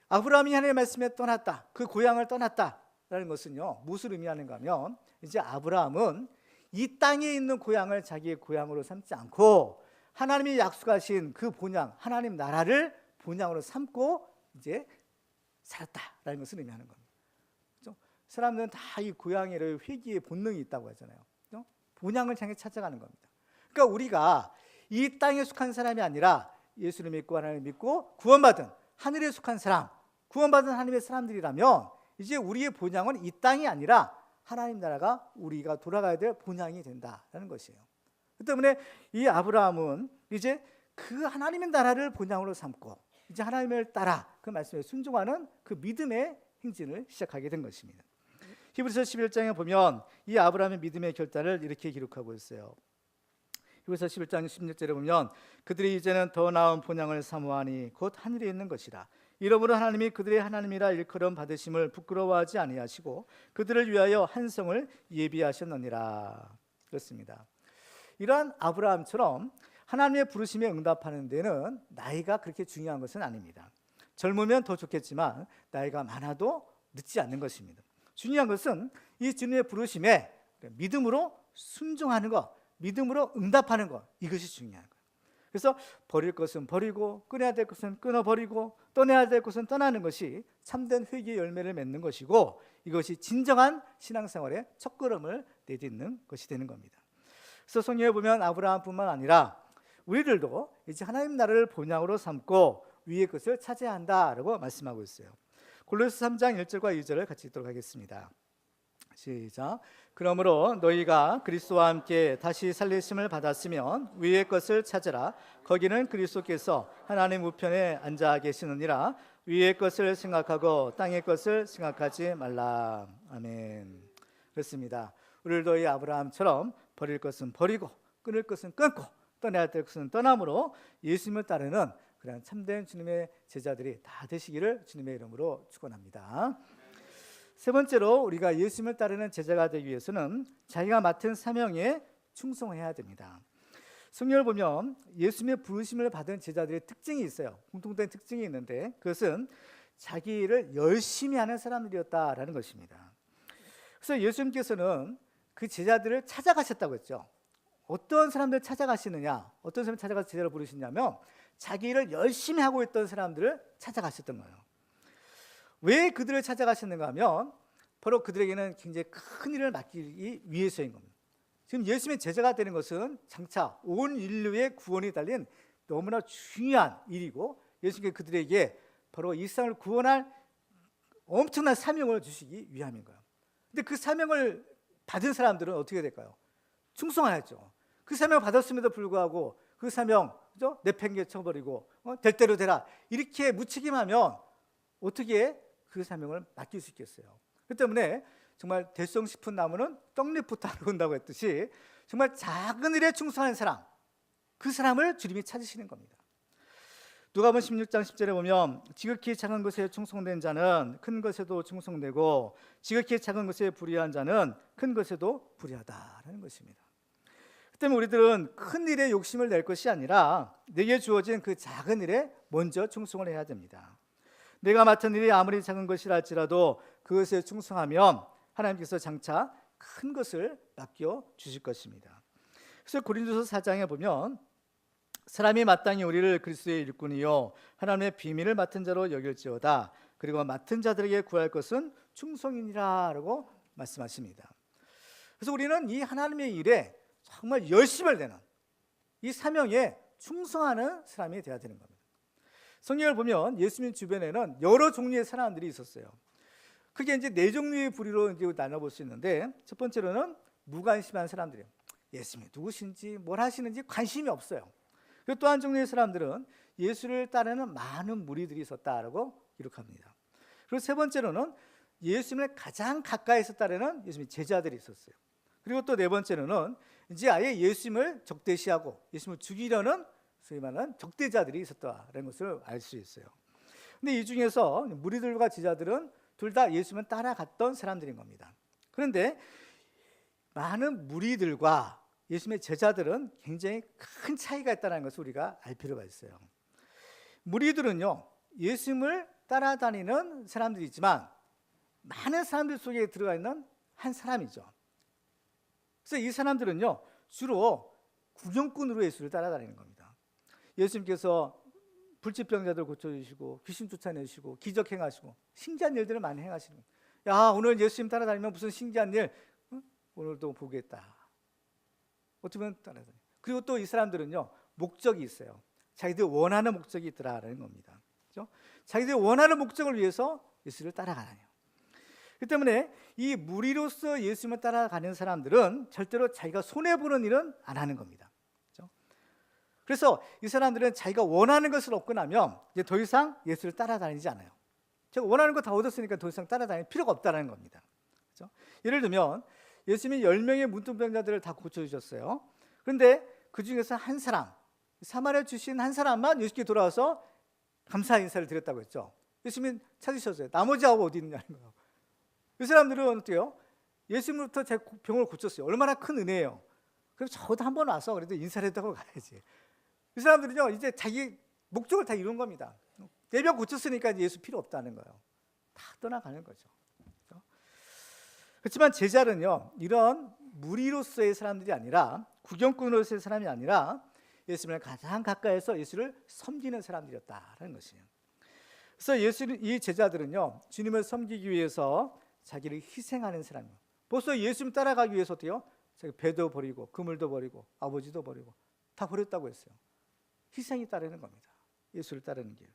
Speaker 1: 아브라함이 하나님의 말씀에 떠났다, 그 고향을 떠났다라는 것은요 무엇을 의미하는가 하면 이제 아브라함은 이 땅에 있는 고향을 자기의 고향으로 삼지 않고 하나님이 약속하신 그 본향 하나님 나라를 본향으로 삼고 이제 살았다라는 것을 의미하는 겁니다. 그렇죠? 사람들은 다 이 고향의 회귀의 본능이 있다고 하잖아요. 그렇죠? 본향을 향해 찾아가는 겁니다. 그러니까 우리가 이 땅에 속한 사람이 아니라 예수를 믿고 하나님을 믿고 구원받은 하늘에 속한 사람, 구원받은 하나님의 사람들이라면 이제 우리의 본향은 이 땅이 아니라 하나님 나라가 우리가 돌아가야 될 본향이 된다는 것이에요. 그 때문에 이 아브라함은 이제 그 하나님의 나라를 본향으로 삼고 이제 하나님을 따라 그 말씀에 순종하는 그 믿음의 행진을 시작하게 된 것입니다. 히브리서 11장에 보면 이 아브라함의 믿음의 결단을 이렇게 기록하고 있어요. 히브리서 11장 16절에 보면 그들이 이제는 더 나은 본향을 사모하니 곧 하늘에 있는 것이라. 이러므로 하나님이 그들의 하나님이라 일컬음 받으심을 부끄러워하지 아니하시고 그들을 위하여 한 성을 예비하셨느니라. 그렇습니다. 이러한 아브라함처럼 하나님의 부르심에 응답하는 데는 나이가 그렇게 중요한 것은 아닙니다. 젊으면 더 좋겠지만 나이가 많아도 늦지 않는 것입니다. 중요한 것은 이 주님의 부르심에 믿음으로 순종하는 것, 믿음으로 응답하는 것, 이것이 중요한 거예요. 그래서 버릴 것은 버리고 끊어야 될 것은 끊어버리고 떠나야 될 것은 떠나는 것이 참된 회개의 열매를 맺는 것이고 이것이 진정한 신앙생활의 첫걸음을 내딛는 것이 되는 겁니다. 그래서 성경에 보면 아브라함뿐만 아니라 우리들도 이제 하나님 나라를 본향으로 삼고 위의 것을 차지해야 한다라고 말씀하고 있어요. 골로새 3장 1절과 2절을 같이 읽도록 하겠습니다. 시작. 그러므로 너희가 그리스도와 함께 다시 살리심을 받았으면 위의 것을 찾으라. 거기는 그리스도께서 하나님 우편에 앉아 계시느니라. 위의 것을 생각하고 땅의 것을 생각하지 말라. 아멘. 그렇습니다. 우리도 이 아브라함처럼 버릴 것은 버리고 끊을 것은 끊고 떠나야 될 것은 떠남으로 예수님을 따르는 그런 참된 주님의 제자들이 다 되시기를 주님의 이름으로 축원합니다. 세 번째로 우리가 예수님을 따르는 제자가 되기 위해서는 자기가 맡은 사명에 충성해야 됩니다. 성경을 보면 예수님의 부르심을 받은 제자들의 특징이 있어요. 공통된 특징이 있는데 그것은 자기 일을 열심히 하는 사람들이었다라는 것입니다. 그래서 예수님께서는 그 제자들을 찾아가셨다고 했죠. 어떤 사람들을 찾아가시느냐, 어떤 사람을 찾아가서 제자를 부르시냐면 자기 일을 열심히 하고 있던 사람들을 찾아가셨던 거예요. 왜 그들을 찾아가셨는가 하면 바로 그들에게는 굉장히 큰 일을 맡기기 위해서인 겁니다. 지금 예수님의 제자가 되는 것은 장차 온 인류의 구원이 달린 너무나 중요한 일이고 예수님께서 그들에게 바로 이 세상을 구원할 엄청난 사명을 주시기 위함인 거예요. 근데 그 사명을 받은 사람들은 어떻게 될까요? 충성해야죠. 그 사명을 받았음에도 불구하고 그 사명 그죠? 내팽개쳐버리고 될 대로 되라 이렇게 무책임하면 어떻게 그 사명을 맡길 수 있겠어요? 그 때문에 정말 대성 싶은 나무는 떡잎부터 알아온다고 했듯이 정말 작은 일에 충성하는 사람 그 사람을 주님이 찾으시는 겁니다. 누가복음 16장 10절에 보면 지극히 작은 것에 충성된 자는 큰 것에도 충성되고 지극히 작은 것에 불의한 자는 큰 것에도 불의하다라는 것입니다. 그 때문에 우리들은 큰 일에 욕심을 낼 것이 아니라 내게 주어진 그 작은 일에 먼저 충성을 해야 됩니다. 내가 맡은 일이 아무리 작은 것이라 할지라도 그것에 충성하면 하나님께서 장차 큰 것을 맡겨 주실 것입니다. 그래서 고린도서 4장에 보면 사람이 마땅히 우리를 그리스도의 일꾼이요 하나님의 비밀을 맡은 자로 여길지어다. 그리고 맡은 자들에게 구할 것은 충성이니라라고 말씀하십니다. 그래서 우리는 이 하나님의 일에 정말 열심을 내는 이 사명에 충성하는 사람이 되어야 되는 겁니다. 성경을 보면 예수님 주변에는 여러 종류의 사람들이 있었어요. 크게 이제 네 종류의 부류로 이제 나눠볼 수 있는데, 첫 번째로는 무관심한 사람들이에요. 예수님이 누구신지 뭘 하시는지 관심이 없어요. 그리고 또 한 종류의 사람들은 예수를 따르는 많은 무리들이 있었다라고 기록합니다. 그리고 세 번째로는 예수님을 가장 가까이서 따르는 예수님의 제자들이 있었어요. 그리고 또 네 번째로는 이제 아예 예수님을 적대시하고 예수님을 죽이려는 소위 말하는 적대자들이 있었다는 것을 알 수 있어요. 근데 이 중에서 무리들과 제자들은 둘 다 예수님을 따라갔던 사람들인 겁니다. 그런데 많은 무리들과 예수님의 제자들은 굉장히 큰 차이가 있다는 것을 우리가 알 필요가 있어요. 무리들은요, 예수님을 따라다니는 사람들이지만 많은 사람들 속에 들어가 있는 한 사람이죠. 그래서 이 사람들은요, 주로 구경꾼으로 예수를 따라다니는 겁니다. 예수님께서 불치병자들 고쳐주시고 귀신 쫓아내시고 기적 행하시고 신기한 일들을 많이 행하시는 거예요. 야, 오늘 예수님 따라다니면 무슨 신기한 일, 오늘도 보겠다. 어떻게 보면 따라다녀요. 그리고 또 이 사람들은요, 목적이 있어요. 자기들 원하는 목적이 있더라라는 겁니다. 그렇죠? 자기들 원하는 목적을 위해서 예수를 따라가요. 그 때문에 이 무리로서 예수님을 따라가는 사람들은 절대로 자기가 손해보는 일은 안 하는 겁니다. 그렇죠? 그래서 이 사람들은 자기가 원하는 것을 얻고 나면 이제 더 이상 예수를 따라다니지 않아요. 제가 원하는 거 다 얻었으니까 더 이상 따라다닐 필요가 없다는 겁니다. 그렇죠? 예를 들면 예수님이 10명의 문둥병자들을 다 고쳐주셨어요. 그런데 그 중에서 한 사람, 사마리아 출신 한 사람만 예수님께 돌아와서 감사 인사를 드렸다고 했죠. 예수님이 찾으셨어요. 나머지 아홉 어디 있느냐는 거예요. 이 사람들은 어때요? 예수님으로부터 제 병을 고쳤어요. 얼마나 큰 은혜예요. 그럼 저도 한번 와서 그래도 인사를 했다고 가야지. 이 사람들은요, 이제 자기 목적을 다 이룬 겁니다. 내 병 고쳤으니까 예수 필요 없다는 거예요. 다 떠나가는 거죠. 그렇지만 제자는요, 이런 무리로서의 사람들이 아니라 구경꾼으로서의 사람이 아니라 예수님을 가장 가까이서 예수를 섬기는 사람들이었다는 것이에요. 그래서 이 제자들은요, 주님을 섬기기 위해서 자기를 희생하는 사람이에요. 벌써 예수님 따라가기 위해서 어때요? 자기 배도 버리고 그물도 버리고 아버지도 버리고 다 버렸다고 했어요. 희생이 따르는 겁니다. 예수를 따르는 길.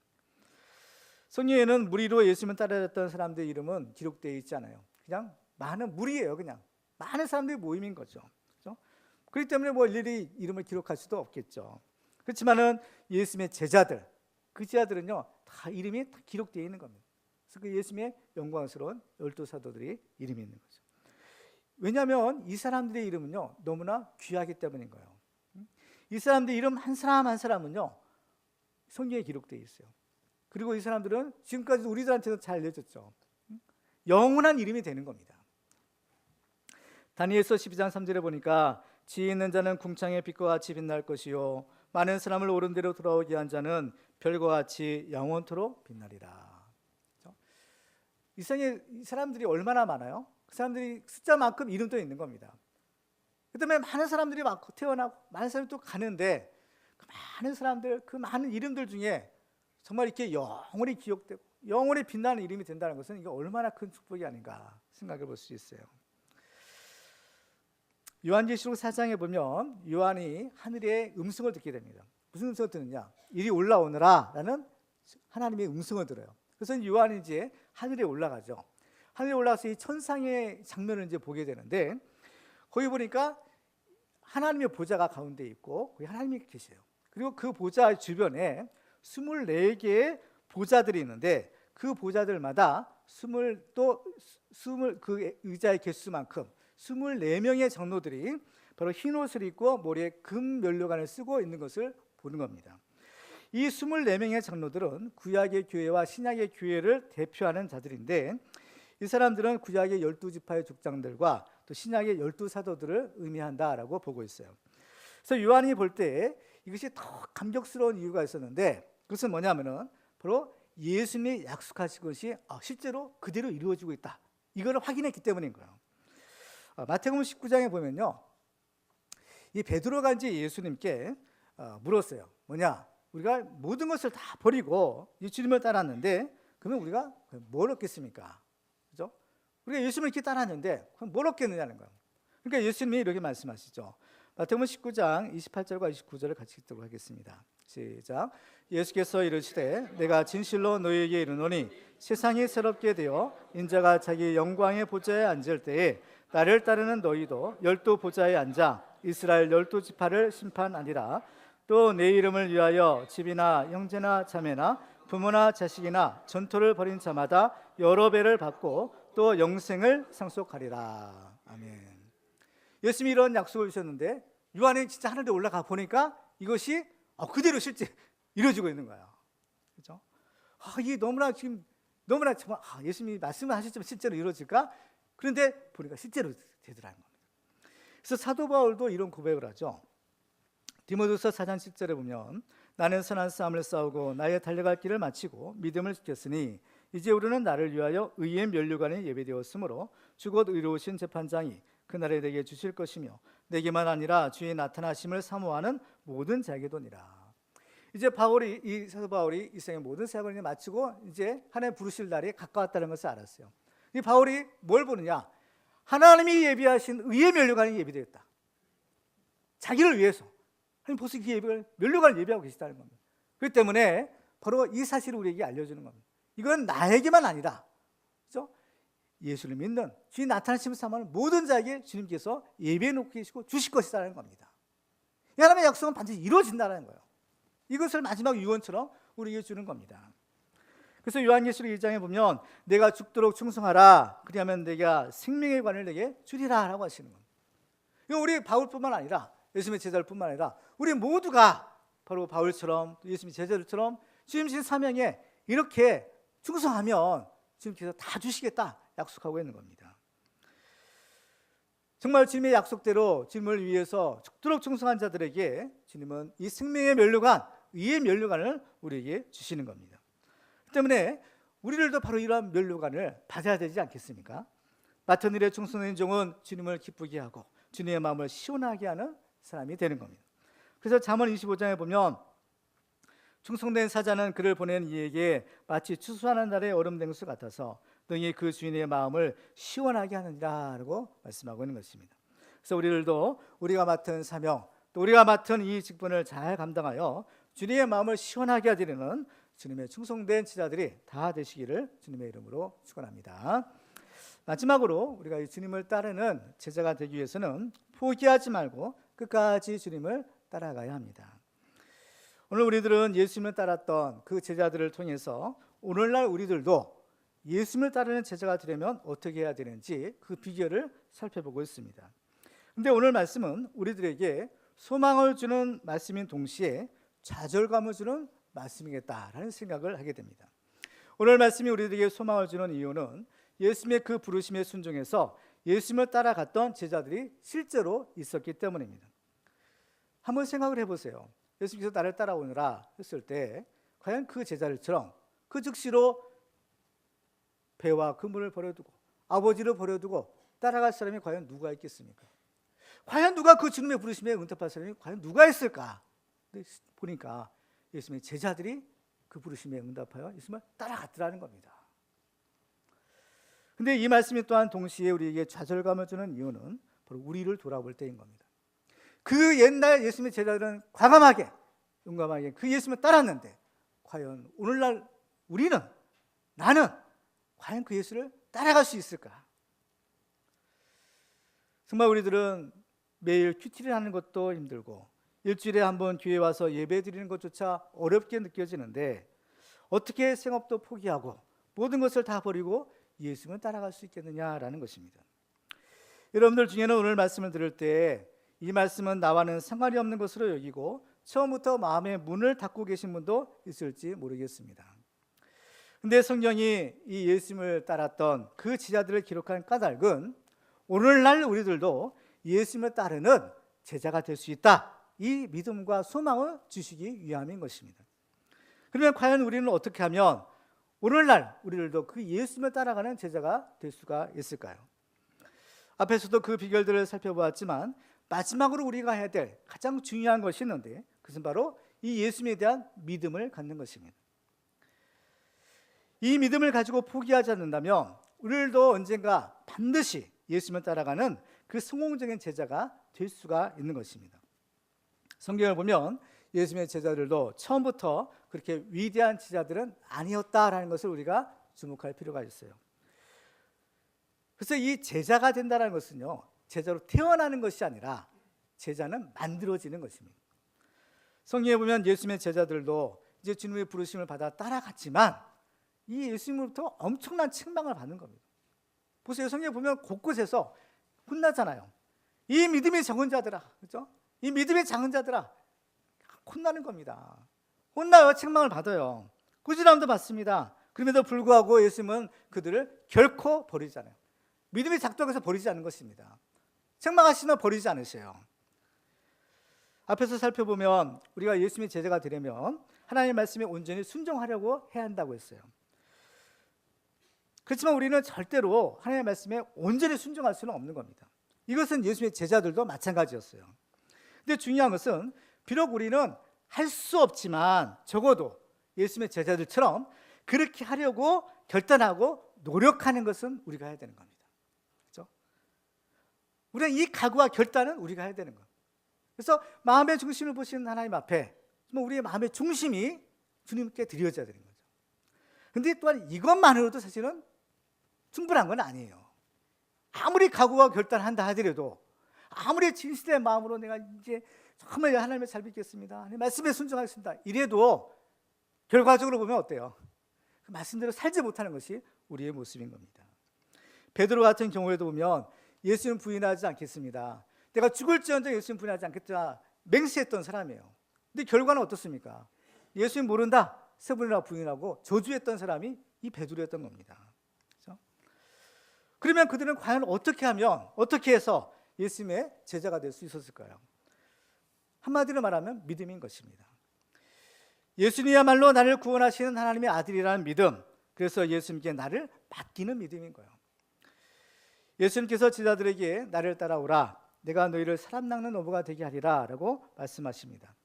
Speaker 1: 성경에는 무리로 예수님을 따라갔던 사람들의 이름은 기록되어 있지 않아요. 그냥 많은 무리예요. 그냥 많은 사람들의 모임인 거죠. 그렇죠? 그렇기 때문에 뭐 일일이 이름을 기록할 수도 없겠죠. 그렇지만은 예수님의 제자들, 그 제자들은요, 다 이름이 다 기록되어 있는 겁니다. 그래서 그 예수님의 영광스러운 12 사도들이 이름이 있는 거죠. 왜냐하면 이 사람들의 이름은요, 너무나 귀하기 때문인 거예요. 이 사람들 이름 한 사람 한 사람은요, 성경에 기록되어 있어요. 그리고 이 사람들은 지금까지 우리들한테도 잘 알려졌죠. 영원한 이름이 되는 겁니다. 다니엘서 12장 3절에 보니까 지혜 있는 자는 궁창의 빛과 같이 빛날 것이요 많은 사람을 옳은 대로 돌아오게 한 자는 별과 같이 영원토록 빛나리라. 그렇죠? 이 세상에 사람들이 얼마나 많아요? 그 사람들이 숫자만큼 이름도 있는 겁니다. 그 때문에 많은 사람들이 막 태어나고 많은 사람이 또 가는데 그 많은 사람들, 그 많은 이름들 중에 정말 이렇게 영원히 기억되고 영원히 빛나는 이름이 된다는 것은 이게 얼마나 큰 축복이 아닌가 생각해 볼 수 있어요. 요한계시록 4장에 보면 요한이 하늘의 음성을 듣게 됩니다. 무슨 음성을 듣느냐? 이리 올라오너라 라는 하나님의 음성을 들어요. 그래서 요한이 이제 하늘에 올라가죠. 하늘에 올라가서 이 천상의 장면을 이제 보게 되는데 거기 보니까 하나님의 보좌가 가운데 있고 거기 하나님이 계세요. 그리고 그 보좌 주변에 24개의 보좌들이 있는데 그 보좌들마다 그 의자의 개수만큼 24명의 장로들이 바로 흰 옷을 입고 머리에 금 면류관을 쓰고 있는 것을 보는 겁니다. 이 24명의 장로들은 구약의 교회와 신약의 교회를 대표하는 자들인데, 이 사람들은 구약의 12지파의 족장들과 또 신약의 12사도들을 의미한다라고 보고 있어요. 그래서 요한이 볼 때 이것이 더 감격스러운 이유가 있었는데, 그것은 뭐냐면은 바로 예수님이 약속하신 것이 실제로 그대로 이루어지고 있다, 이걸 확인했기 때문인 거예요. 마태복음 19장에 보면요, 이 베드로가 이제 예수님께 물었어요. 뭐냐? 우리가 모든 것을 다 버리고 이 주님을 따랐는데 그러면 우리가 뭘 얻겠습니까? 그죠? 우리가 예수님을 이렇게 따랐는데 그럼 뭘 얻겠느냐는 거예요. 그러니까 예수님이 이렇게 말씀하시죠. 마태복음 19장 28절과 29절을 같이 읽도록 하겠습니다. 시작. 예수께서 이르시되 내가 진실로 너희에게 이르노니 세상이 새롭게 되어 인자가 자기 영광의 보좌에 앉을 때에 나를 따르는 너희도 12 보좌에 앉아 이스라엘 12지파를 심판하리라. 또 내 이름을 위하여 집이나 형제나 자매나 부모나 자식이나 전토를 벌인 자마다 여러 배를 받고 또 영생을 상속하리라. 아멘. 예수님이 이런 약속을 주셨는데 요한이 진짜 하늘에 올라가 보니까 이것이 그대로 실제 이루어지고 있는 거예요. 그렇죠? 이게 너무나 정말 예수님이 말씀을 하셨지만 실제로 이루어질까? 그런데 보니까 실제로 되더라는 겁니다. 그래서 사도 바울도 이런 고백을 하죠. 디모데후서 4장 10절에 보면 나는 선한 싸움을 싸우고 나의 달려갈 길을 마치고 믿음을 지켰으니 이제 우리는 나를 위하여 의의 면류관이 예배되었으므로 주곧 의로우신 재판장이 그날에 내게 주실 것이며 내게만 아니라 주의 나타나심을 사모하는 모든 자에게도니라. 이제 사도 바울이 이 생의 모든 사역을 마치고 이제 하나님 부르실 날이 가까웠다는 것을 알았어요. 이 바울이 뭘 보느냐? 하나님이 예비하신 의의 면류관이 예비되었다. 자기를 위해서 하나님 벌써 그 면류관을 예비하고 계시다는 겁니다. 그렇기 때문에 바로 이 사실을 우리에게 알려주는 겁니다. 이건 나에게만 아니라, 그렇죠? 예수를 믿는 주님 나타나심을 사모하는 모든 자에게 주님께서 예비해 놓고 계시고 주실 것이라는 겁니다. 이 하나님의 약속은 반드시 이루어진다는 거예요. 이것을 마지막 유언처럼 우리에게 주는 겁니다. 그래서 요한계시록 1장에 보면 내가 죽도록 충성하라, 그리하면 내가 생명의 관을 내게 주리라 라고 하시는 겁니다. 이건 우리 바울뿐만 아니라 예수님의 제자들뿐만 아니라 우리 모두가 바로 바울처럼 예수님의 제자들처럼 주님 주신 사명에 이렇게 충성하면 주님께서 다 주시겠다 약속하고 있는 겁니다. 정말 주님의 약속대로 주님을 위해서 죽도록 충성한 자들에게 주님은 이 생명의 면류관, 의의 면류관을 우리에게 주시는 겁니다. 그 때문에 우리들도 바로 이러한 면류관을 받아야 되지 않겠습니까? 맡은 일에 충성된 종은 주님을 기쁘게 하고 주님의 마음을 시원하게 하는 사람이 되는 겁니다. 그래서 잠언 25장에 보면 충성된 사자는 그를 보낸 이에게 마치 추수하는 날의 얼음 댕수 같아서 능히 그 주인의 마음을 시원하게 하느니라 라고 말씀하고 있는 것입니다. 그래서 우리들도 우리가 맡은 사명, 또 우리가 맡은 이 직분을 잘 감당하여 주님의 마음을 시원하게 하시는 주님의 충성된 제자들이 다 되시기를 주님의 이름으로 축원합니다. 마지막으로 우리가 이 주님을 따르는 제자가 되기 위해서는 포기하지 말고 끝까지 주님을 따라가야 합니다. 오늘 우리들은 예수님을 따랐던 그 제자들을 통해서 오늘날 우리들도 예수님을 따르는 제자가 되려면 어떻게 해야 되는지 그 비결을 살펴보고 있습니다. 그런데 오늘 말씀은 우리들에게 소망을 주는 말씀인 동시에 좌절감을 주는 말씀이겠다라는 생각을 하게 됩니다. 오늘 말씀이 우리들에게 소망을 주는 이유는 예수님의 그 부르심에 순종해서 예수님을 따라갔던 제자들이 실제로 있었기 때문입니다. 한번 생각을 해보세요. 예수님께서 나를 따라오느라 했을 때 과연 그 제자들처럼 그 즉시로 배와 그물을 버려두고 아버지를 버려두고 따라갈 사람이 과연 누가 있겠습니까? 과연 누가 그 주님의 부르심에 응답할 사람이 과연 누가 있을까? 보니까 예수님의 제자들이 그 부르심에 응답하여 예수님을 따라갔더라는 겁니다. 근데 이 말씀이 또한 동시에 우리에게 좌절감을 주는 이유는 바로 우리를 돌아볼 때인 겁니다. 그 옛날 예수님의 제자들은 과감하게 용감하게 그 예수님을 따랐는데 과연 오늘날 우리는, 나는 과연 그 예수를 따라갈 수 있을까? 정말 우리들은 매일 큐티를 하는 것도 힘들고 일주일에 한 번 교회 와서 예배 드리는 것조차 어렵게 느껴지는데 어떻게 생업도 포기하고 모든 것을 다 버리고 예수님을 따라갈 수 있겠느냐라는 것입니다. 여러분들 중에는 오늘 말씀을 들을 때 이 말씀은 나와는 상관이 없는 것으로 여기고 처음부터 마음의 문을 닫고 계신 분도 있을지 모르겠습니다. 근데 성경이 이 예수님을 따랐던 그 제자들을 기록한 까닭은 오늘날 우리들도 예수님을 따르는 제자가 될 수 있다, 이 믿음과 소망을 주시기 위함인 것입니다. 그러면 과연 우리는 어떻게 하면 오늘날 우리들도 그 예수님을 따라가는 제자가 될 수가 있을까요? 앞에서도 그 비결들을 살펴보았지만 마지막으로 우리가 해야 될 가장 중요한 것이 있는데, 그것은 바로 이 예수님에 대한 믿음을 갖는 것입니다. 이 믿음을 가지고 포기하지 않는다면 우리들도 언젠가 반드시 예수님을 따라가는 그 성공적인 제자가 될 수가 있는 것입니다. 성경을 보면 예수님의 제자들도 처음부터 그렇게 위대한 제자들은 아니었다라는 것을 우리가 주목할 필요가 있어요. 그래서 이 제자가 된다는 것은요, 제자로 태어나는 것이 아니라 제자는 만들어지는 것입니다. 성경에 보면 예수님의 제자들도 이제 주님의 부르심을 받아 따라갔지만 이 예수님으로부터 엄청난 책망을 받는 겁니다. 보세요, 성경에 보면 곳곳에서 혼나잖아요. 이 믿음이 적은 자들아, 그렇죠? 이 믿음이 작은 자들아, 혼나는 겁니다. 혼나요, 책망을 받아요, 꾸지람도 받습니다. 그럼에도 불구하고 예수님은 그들을 결코 버리잖아요. 믿음이 작다고 해서 버리지 않는 것입니다. 책망하시면 버리지 않으세요. 앞에서 살펴보면 우리가 예수님의 제자가 되려면 하나님의 말씀에 온전히 순종하려고 해야 한다고 했어요. 그렇지만 우리는 절대로 하나님의 말씀에 온전히 순종할 수는 없는 겁니다. 이것은 예수님의 제자들도 마찬가지였어요. 근데 중요한 것은 비록 우리는 할 수 없지만 적어도 예수님의 제자들처럼 그렇게 하려고 결단하고 노력하는 것은 우리가 해야 되는 겁니다. 그렇죠? 우리는 이 각오와 결단은 우리가 해야 되는 거예요. 그래서 마음의 중심을 보시는 하나님 앞에 우리의 마음의 중심이 주님께 드려져야 되는 거죠. 그런데 또한 이것만으로도 사실은 충분한 건 아니에요. 아무리 각오와 결단한다 하더라도, 아무리 진실의 마음으로 내가 이제 정말 하나님을 잘 믿겠습니다, 하나님 말씀에 순종하겠습니다, 이래도 결과적으로 보면 어때요? 그 말씀대로 살지 못하는 것이 우리의 모습인 겁니다. 베드로 같은 경우에도 보면 예수님 부인하지 않겠습니다, 내가 죽을지언정 예수님 부인하지 않겠다 맹세했던 사람이에요. 근데 결과는 어떻습니까? 예수님 모른다 세 번이나 부인하고 저주했던 사람이 이 베드로였던 겁니다. 그렇죠? 그러면 그들은 과연 어떻게 하면, 어떻게 해서 예수님의 제자가 될 수 있었을까요? 한마디로 말하면 믿음인 것입니다. 예수님이야말로 나를 구원하시는 하나님의 아들이라는 믿음, 그래서 예수님께 나를 맡기는 믿음인 거예요. 예수님께서 제자들에게 나를 따라오라, 내가 너희를 사람 낚는 어부가 되게 하리라 라고 말씀하십니다.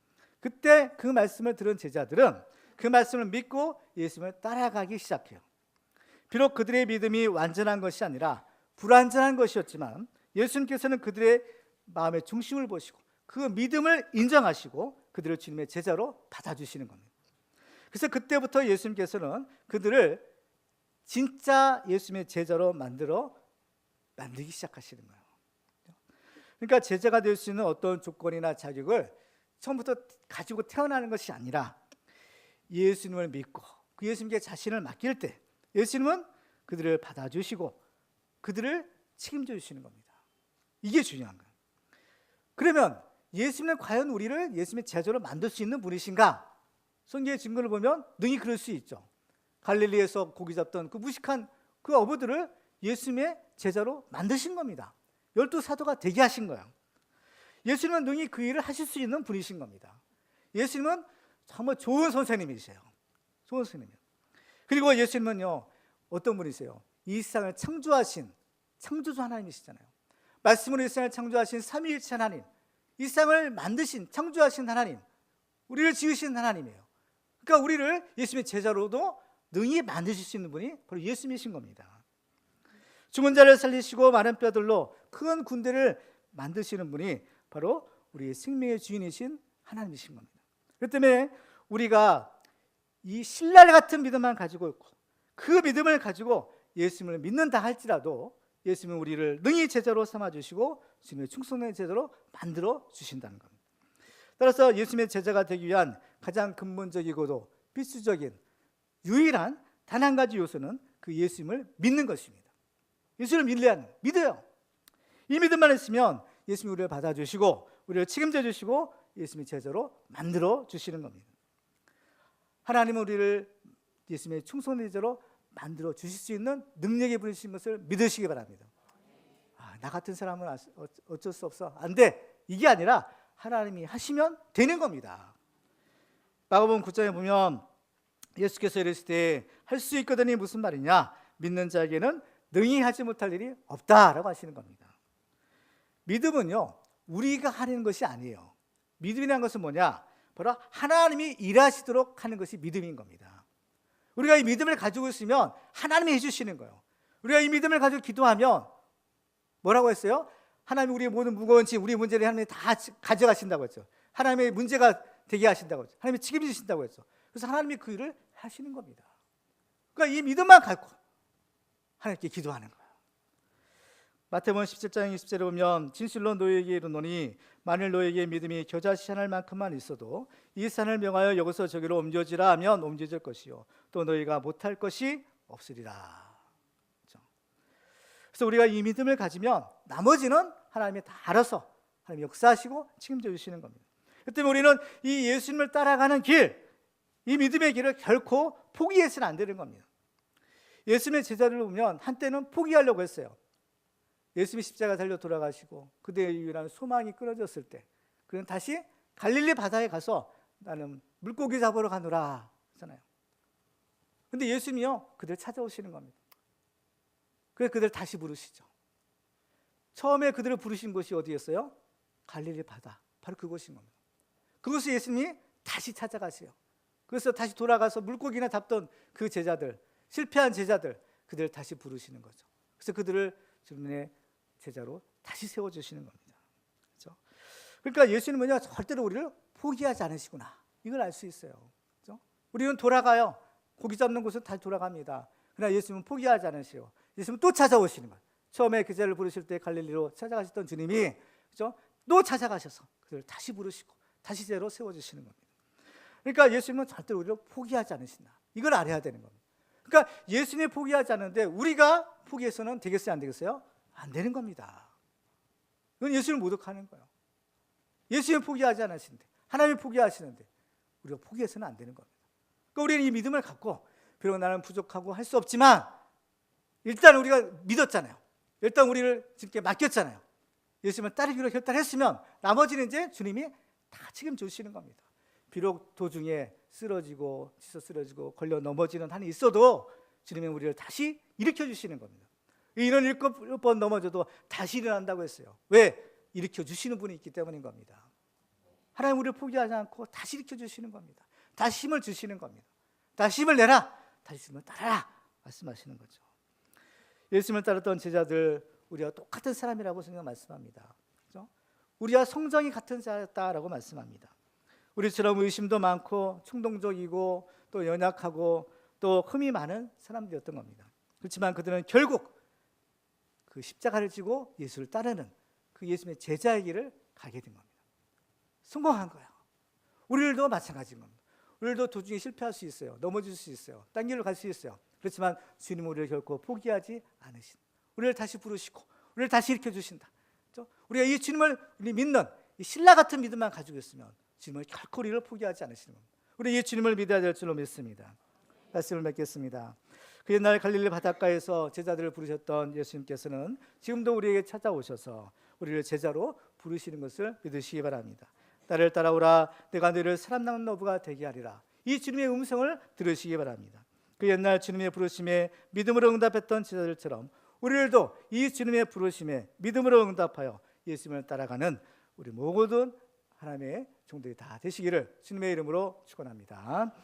Speaker 1: 그때 그 말씀을 들은 제자들은 그 말씀을 믿고 예수님을 따라가기 시작해요. 비록 그들의 믿음이 완전한 것이 아니라 불완전한 것이었지만 예수님께서는 그들의 마음의 중심을 보시고 그 믿음을 인정하시고 그들을 주님의 제자로 받아주시는 겁니다. 그래서 그때부터 예수님께서는 그들을 진짜 예수님의 제자로 만들기 시작하시는 거예요. 그러니까 제자가 될 수 있는 어떤 조건이나 자격을 처음부터 가지고 태어나는 것이 아니라 예수님을 믿고 그 예수님께 자신을 맡길 때 예수님은 그들을 받아주시고 그들을 책임져 주시는 겁니다. 이게 중요한 거예요. 그러면 예수님은 과연 우리를 예수님의 제자로 만들 수 있는 분이신가? 성경의 증거를 보면 능히 그럴 수 있죠. 갈릴리에서 고기 잡던 그 무식한 그 어부들을 예수님의 제자로 만드신 겁니다. 12사도가 되게 하신 거예요. 예수님은 능히 그 일을 하실 수 있는 분이신 겁니다. 예수님은 정말 좋은 선생님이세요. 좋은 선생님이에요. 그리고 예수님은요, 어떤 분이세요? 이 세상을 창조하신 창조주 하나님이시잖아요. 말씀으로 이 세상을 창조하신 삼위일체 하나님, 이 세상을 만드신 창조하신 하나님, 우리를 지으신 하나님이에요. 그러니까 우리를 예수님의 제자로도 능히 만드실 수 있는 분이 바로 예수님이신 겁니다. 죽은 자를 살리시고 마른 뼈들로 큰 군대를 만드시는 분이 바로 우리의 생명의 주인이신 하나님이신 겁니다. 그렇기 때문에 우리가 이 신랄 같은 믿음만 가지고 있고 그 믿음을 가지고 예수님을 믿는다 할지라도 예수님은 우리를 능히 제자로 삼아주시고 주님의 충성된 제자로 만들어 주신다는 겁니다. 따라서 예수님의 제자가 되기 위한 가장 근본적이고도 필수적인 유일한 단 한 가지 요소는 그 예수님을 믿는 것입니다. 예수를 믿어요. 이 믿음만 있으면 예수님이 우리를 받아주시고 우리를 책임져 주시고 예수님의 제자로 만들어 주시는 겁니다. 하나님은 우리를 예수님의 충성된 제자로 만들어 주실 수 있는 능력이 부르신 것을 믿으시기 바랍니다. 나 같은 사람은 어쩔 수 없어, 안 돼, 이게 아니라 하나님이 하시면 되는 겁니다. 마가복음 9장에 보면 예수께서 이르시되 할 수 있거든이 무슨 말이냐, 믿는 자에게는 능히 하지 못할 일이 없다라고 하시는 겁니다. 믿음은요, 우리가 하는 것이 아니에요. 믿음이라는 것은 뭐냐, 바로 하나님이 일하시도록 하는 것이 믿음인 겁니다. 우리가 이 믿음을 가지고 있으면 하나님이 해주시는 거예요. 우리가 이 믿음을 가지고 기도하면 뭐라고 했어요? 하나님이 우리의 모든 무거운 짐, 우리의 문제를 하나님이 다 가져가신다고 했죠. 하나님의 문제가 되게 하신다고 했죠. 하나님이 책임지신다고 했죠. 그래서 하나님이 그 일을 하시는 겁니다. 그러니까 이 믿음만 갖고 하나님께 기도하는 거예요. 마태복음 17장 20절에 보면 진실로 너희에게 이르노니 만일 너희에게 믿음이 겨자씨 하나일 만큼만 있어도 이 산을 명하여 여기서 저기로 옮겨지라 하면 옮겨질 것이요 또 너희가 못할 것이 없으리라. 그렇죠? 그래서 우리가 이 믿음을 가지면 나머지는 하나님이 다 알아서 하나님이 역사하시고 책임져 주시는 겁니다. 그 때문에 우리는 이 예수님을 따라가는 길, 이 믿음의 길을 결코 포기해서는 안 되는 겁니다. 예수님의 제자들을 보면 한때는 포기하려고 했어요. 예수님이 십자가 달려 돌아가시고 그대의 유일한 소망이 끊어졌을 때 그는 다시 갈릴리 바다에 가서 나는 물고기 잡으러 가노라 하잖아요. 근데 예수님이요, 그들 찾아오시는 겁니다. 그래서 그들 다시 부르시죠. 처음에 그들을 부르신 곳이 어디였어요? 갈릴리 바다, 바로 그곳인 겁니다. 그곳에 예수님이 다시 찾아가세요. 그래서 다시 돌아가서 물고기나 잡던 그 제자들, 실패한 제자들, 그들을 다시 부르시는 거죠. 그래서 그들을 주님의 제자로 다시 세워주시는 겁니다. 그렇죠? 그러니까 예수님은요, 절대로 우리를 포기하지 않으시구나, 이걸 알 수 있어요. 그렇죠? 우리는 돌아가요. 고기 잡는 곳은 다시 돌아갑니다. 그러나 예수님은 포기하지 않으시고 예수님은 또 찾아오시는 거예요. 처음에 그 제자를 부르실 때 갈릴리로 찾아가셨던 주님이, 그렇죠? 또 찾아가셔서 그들을 다시 부르시고 다시 제자로 세워주시는 겁니다. 그러니까 예수님은 절대로 우리를 포기하지 않으신다, 이걸 알아야 되는 겁니다. 그러니까 예수님이 포기하지 않는데 우리가 포기해서는 되겠어요, 안 되겠어요? 안 되는 겁니다. 이건 예수님을 모독하는 거예요. 예수님이 포기하지 않으시는데, 하나님이 포기하시는데 우리가 포기해서는 안 되는 겁니다. 그러니까 우리는 이 믿음을 갖고, 비록 나는 부족하고 할 수 없지만 일단 우리가 믿었잖아요. 일단 우리를 주님께 맡겼잖아요. 예수님을 따르기로 결단했으면 나머지는 이제 주님이 다 책임져 주시는 겁니다. 비록 도중에 쓰러지고 치서 쓰러지고 걸려 넘어지는 한이 있어도 주님이 우리를 다시 일으켜 주시는 겁니다. 이런 7번 넘어져도 다시 일어난다고 했어요. 왜? 일으켜 주시는 분이 있기 때문인 겁니다. 하나님 우리를 포기하지 않고 다시 일으켜 주시는 겁니다. 다시 힘을 주시는 겁니다. 다시 힘을 내라, 다시 힘을 따라라 말씀하시는 거죠. 예수님을 따랐던 제자들, 우리와 똑같은 사람이라고 성경 말씀합니다. 그렇죠? 우리와 성정이 같은 자였다라고 말씀합니다. 우리처럼 의심도 많고 충동적이고 또 연약하고 또 흠이 많은 사람들이었던 겁니다. 그렇지만 그들은 결국 그 십자가를 지고 예수를 따르는 그 예수님의 제자의 길을 가게 된 겁니다. 성공한 거예요. 우리들도 마찬가지인 겁니다. 우리들도 도중에 실패할 수 있어요. 넘어질 수 있어요. 딴 길로 갈 수 있어요. 그렇지만 주님은 우리를 결코 포기하지 않으신, 우리를 다시 부르시고 우리를 다시 일으켜 주신다. 그렇죠? 우리가 이 주님을 믿는 이 신라 같은 믿음만 가지고 있으면 주님을 결코 우리를 포기하지 않으시는 겁니다. 우리 이 주님을 믿어야 될 줄로 믿습니다. 말씀을 맺겠습니다. 그 옛날 갈릴리 바닷가에서 제자들을 부르셨던 예수님께서는 지금도 우리에게 찾아오셔서 우리를 제자로 부르시는 것을 믿으시기 바랍니다. 나를 따라오라, 내가 너희를 사람 낳는 어부가 되게 하리라. 이 주님의 음성을 들으시기 바랍니다. 그 옛날 주님의 부르심에 믿음으로 응답했던 제자들처럼 우리들도 이 주님의 부르심에 믿음으로 응답하여 예수님을 따라가는 우리 모든 하나님의 종들이 다 되시기를 주님의 이름으로 축원합니다.